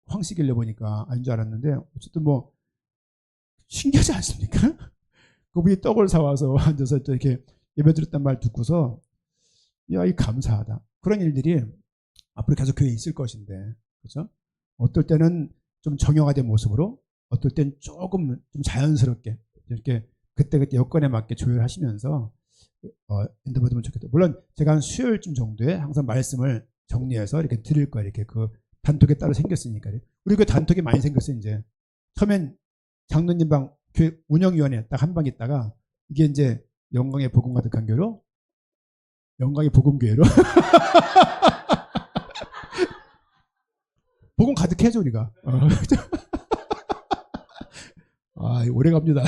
황씨길래 보니까 아닌 줄 알았는데 어쨌든 뭐 신기하지 않습니까? 그분이 떡을 사와서 앉아서 또 이렇게 예배 드렸단 말 듣고서 야, 이 감사하다. 그런 일들이 앞으로 계속 교회에 있을 것인데 그렇죠? 어떨 때는 좀 정형화된 모습으로 어떨 땐 조금 좀 자연스럽게 이렇게 그때그때 여건에 맞게 조율하시면서 엔더받으면 좋겠다. 물론 제가 한 수요일쯤 정도에 항상 말씀을 정리해서 이렇게 드릴 거예요. 이렇게 그 단톡에 따로 생겼으니까. 우리 그 단톡이 많이 생겼어요. 이제 처음엔 장로님 방 교회 운영위원회 딱 한 방 있다가 이게 이제 영광의 복음 가득한 교회로 영광의 복음교회로 복음 가득해져 우리가. 오래 갑니다.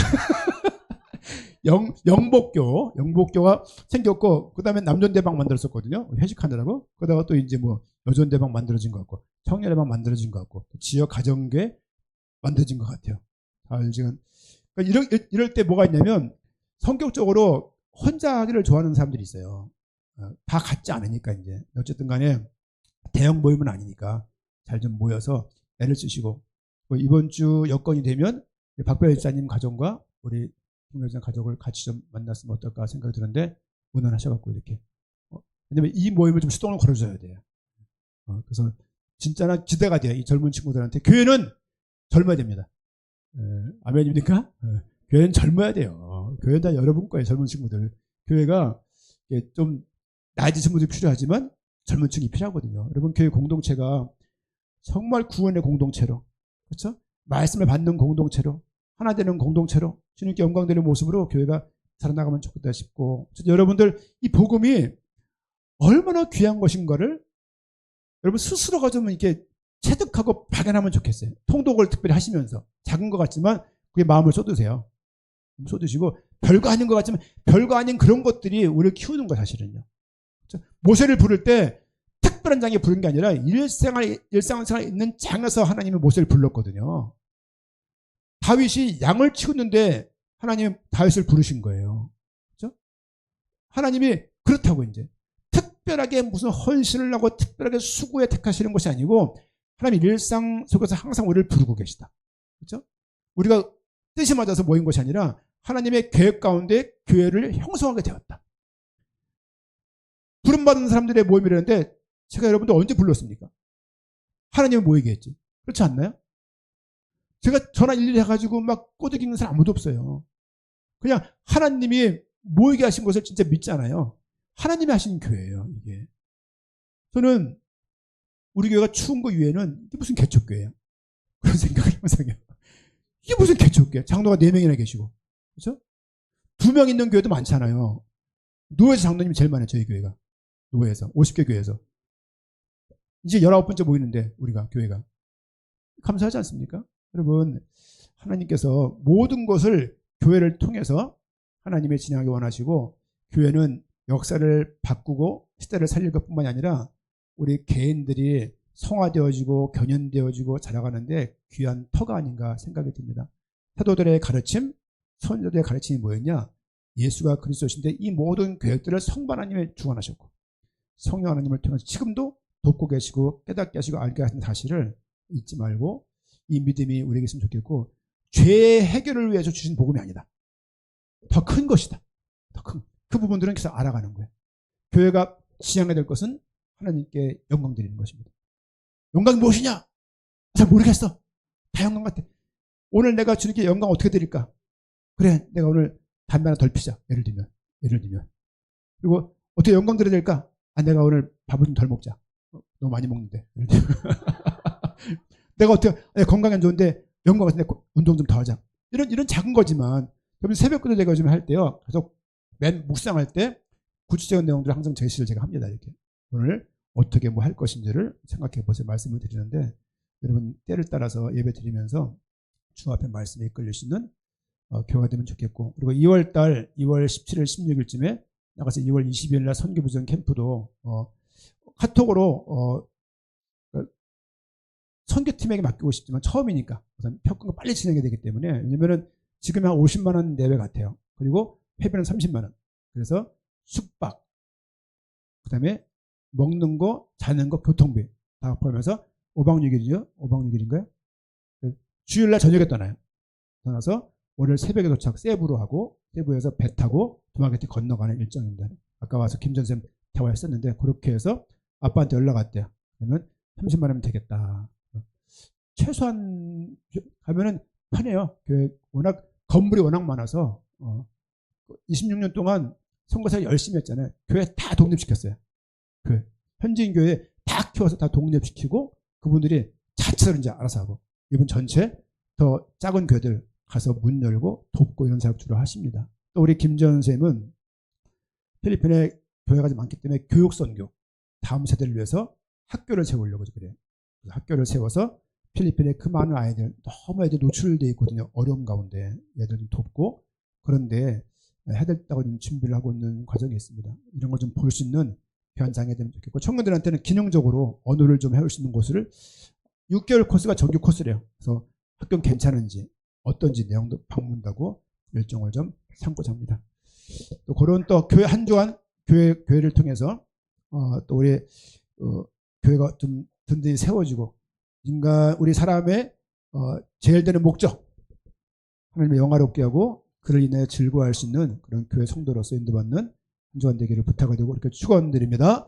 영복교가 생겼고 그다음에 남전대방 만들었었거든요. 회식하느라고. 그러다가 또 이제 뭐 여전대방 만들어진 것 같고 청년대방 만들어진 것 같고 지역 가정교회 만들어진 것 같아요. 지금 그러니까 이럴 때 뭐가 있냐면 성격적으로 혼자 하기를 좋아하는 사람들이 있어요. 다 같지 않으니까 이제 어쨌든 간에 대형 모임은 아니니까 잘 좀 모여서 애를 쓰시고 이번 주 여건이 되면 박별 집사님 가정과 우리 홍여장 가족을 같이 좀 만났으면 어떨까 생각이 드는데 문안하셔갖고 이렇게 왜냐면 이 모임을 좀 수동으로 걸어줘야 돼요. 그래서 진짜나 기대가 돼요. 이 젊은 친구들한테 교회는 젊어야 됩니다. 아멘입니까? 교회는 젊어야 돼요. 교회는 다 여러분 거예요. 젊은 친구들. 교회가 좀 나이 드신 분들이 필요하지만 젊은 층이 필요하거든요. 여러분 교회 공동체가 정말 구원의 공동체로 그렇죠? 말씀을 받는 공동체로 하나 되는 공동체로 주님께 영광되는 모습으로 교회가 살아나가면 좋겠다 싶고 여러분들 이 복음이 얼마나 귀한 것인가를 여러분 스스로가 좀 이렇게 체득하고 발견하면 좋겠어요. 통독을 특별히 하시면서 작은 것 같지만 그게 마음을 쏟으세요. 쏟으시고 별거 아닌 것 같지만 별거 아닌 그런 것들이 우리를 키우는 거 사실은요. 그렇죠? 모세를 부를 때 특별한 장에 부른 게 아니라 일상생활에 있는 장에서 하나님이 모세를 불렀거든요. 다윗이 양을 치우는데 하나님이 다윗을 부르신 거예요. 그렇죠? 하나님이 그렇다고 이제 특별하게 무슨 헌신을 하고 특별하게 수고에 택하시는 것이 아니고 하나님 일상 속에서 항상 우리를 부르고 계시다. 그렇죠? 우리가 뜻이 맞아서 모인 것이 아니라 하나님의 계획 가운데 교회를 형성하게 되었다. 부름받은 사람들의 모임이라는데 제가 여러분들 언제 불렀습니까? 하나님은 모이게 했지. 그렇지 않나요? 제가 전화 일일이 해가지고 막 꼬드기는 사람 아무도 없어요. 그냥 하나님이 모이게 하신 것을 진짜 믿잖아요. 하나님이 하신 교회예요, 이게. 저는 우리 교회가 추운 거 위에는 이게 무슨 개척교회야? 그런 생각을 항상 해요. 이게 무슨 개척교회? 장로가 4명이나 계시고. 그렇죠? 2명 있는 교회도 많잖아요. 노회에서 장로님이 제일 많아요, 저희 교회가. 노회에서. 50개 교회에서. 이제 19번째 모이는데, 우리가, 교회가. 감사하지 않습니까? 여러분, 하나님께서 모든 것을 교회를 통해서 하나님의 진행하기 원하시고, 교회는 역사를 바꾸고 시대를 살릴 것뿐만이 아니라 우리 개인들이 성화되어지고 견연되어지고 자라가는데 귀한 터가 아닌가 생각이 듭니다. 사도들의 가르침, 선조들의 가르침이 뭐였냐? 예수가 그리스도신데 이 모든 계획들을 성부 하나님이 주관하셨고 성령 하나님을 통해서 지금도 돕고 계시고 깨닫게 하시고 알게 하시는 사실을 잊지 말고 이 믿음이 우리에게 있으면 좋겠고 죄의 해결을 위해서 주신 복음이 아니다. 더 큰 것이다. 더 큰. 그 부분들은 계속 알아가는 거예요. 교회가 지향해야 될 것은 하나님께 영광 드리는 것입니다. 영광이 무엇이냐? 잘 모르겠어. 다 영광 같아. 오늘 내가 주님께 영광 어떻게 드릴까? 그래, 내가 오늘 담배 하나 덜 피자. 예를 들면. 그리고 어떻게 영광 드려야 될까? 내가 오늘 밥을 좀 덜 먹자. 너무 많이 먹는데. 내가 어떻게 건강이 안 좋은데 영광 같은데 운동 좀 더 하자. 이런 작은 거지만 그러면 새벽기도 제가 요즘 할 때요. 계속 맨 묵상할 때 구체적인 내용들을 항상 제시를 제가 합니다. 이렇게 오늘 어떻게 뭐 할 것인지를 생각해 보세요. 말씀을 드리는데 여러분 때를 따라서 예배 드리면서 주 앞에 말씀에 이끌릴 수 있는 교회가 되면 좋겠고, 그리고 2월달 2월 17일 16일쯤에 나가서 2월 22일 날 선교부전 캠프도 카톡으로 선교팀에게 맡기고 싶지만 처음이니까 우선 평가가 빨리 진행이 되기 때문에, 왜냐면은 지금 한 50만 원 내외 같아요. 그리고 회비는 30만 원. 그래서 숙박, 그다음에 먹는 거, 자는 거, 교통비 다 포함해서 5박 6일이죠. 5박 6일인가요? 주일날 저녁에 떠나요. 떠나서 월요일 새벽에 도착, 세부로 하고 세부에서 배 타고 도마게티 건너가는 일정입니다. 아까 와서 김 전 쌤 대화했었는데 그렇게 해서 아빠한테 연락 왔대요. 그러면 30만 원이면 되겠다. 최소한 가면은 편해요. 워낙 건물이 워낙 많아서 26년 동안 선교사 열심히 했잖아요. 교회 다 독립시켰어요. 교회 현지인 교회 다 키워서 다 독립시키고 그분들이 자체로 이제 알아서 하고, 이분 전체 더 작은 교회들 가서 문 열고 돕고 이런 사역 주로 하십니다. 또 우리 김전 쌤은 필리핀에 교회가 좀 많기 때문에 교육 선교, 다음 세대를 위해서 학교를 세우려고 그래요. 학교를 세워서 필리핀의 그 많은 아이들, 너무 애들 노출되어 있거든요. 어려움 가운데 애들 좀 돕고, 그런데 해야 된다고 좀 준비를 하고 있는 과정이 있습니다. 이런 걸 좀 볼 수 있는 현장이 되면 좋겠고, 청년들한테는 기능적으로 언어를 좀 해올 수 있는 곳을 6개월 코스가 정규 코스래요. 그래서 학교는 괜찮은지 어떤지 내용도 방문하고 일정을 좀 삼고 잡니다. 또 그런 또 교회 한 주간 교회를 통해서 또 우리 교회가 좀 든든히 세워지고, 인간 우리 사람의 제일 되는 목적, 하나님을 영화롭게 하고 그를 인해 즐거워할 수 있는 그런 교회 성도로서 인도받는 한 주간 되기를 부탁을 드리고 이렇게 축원드립니다.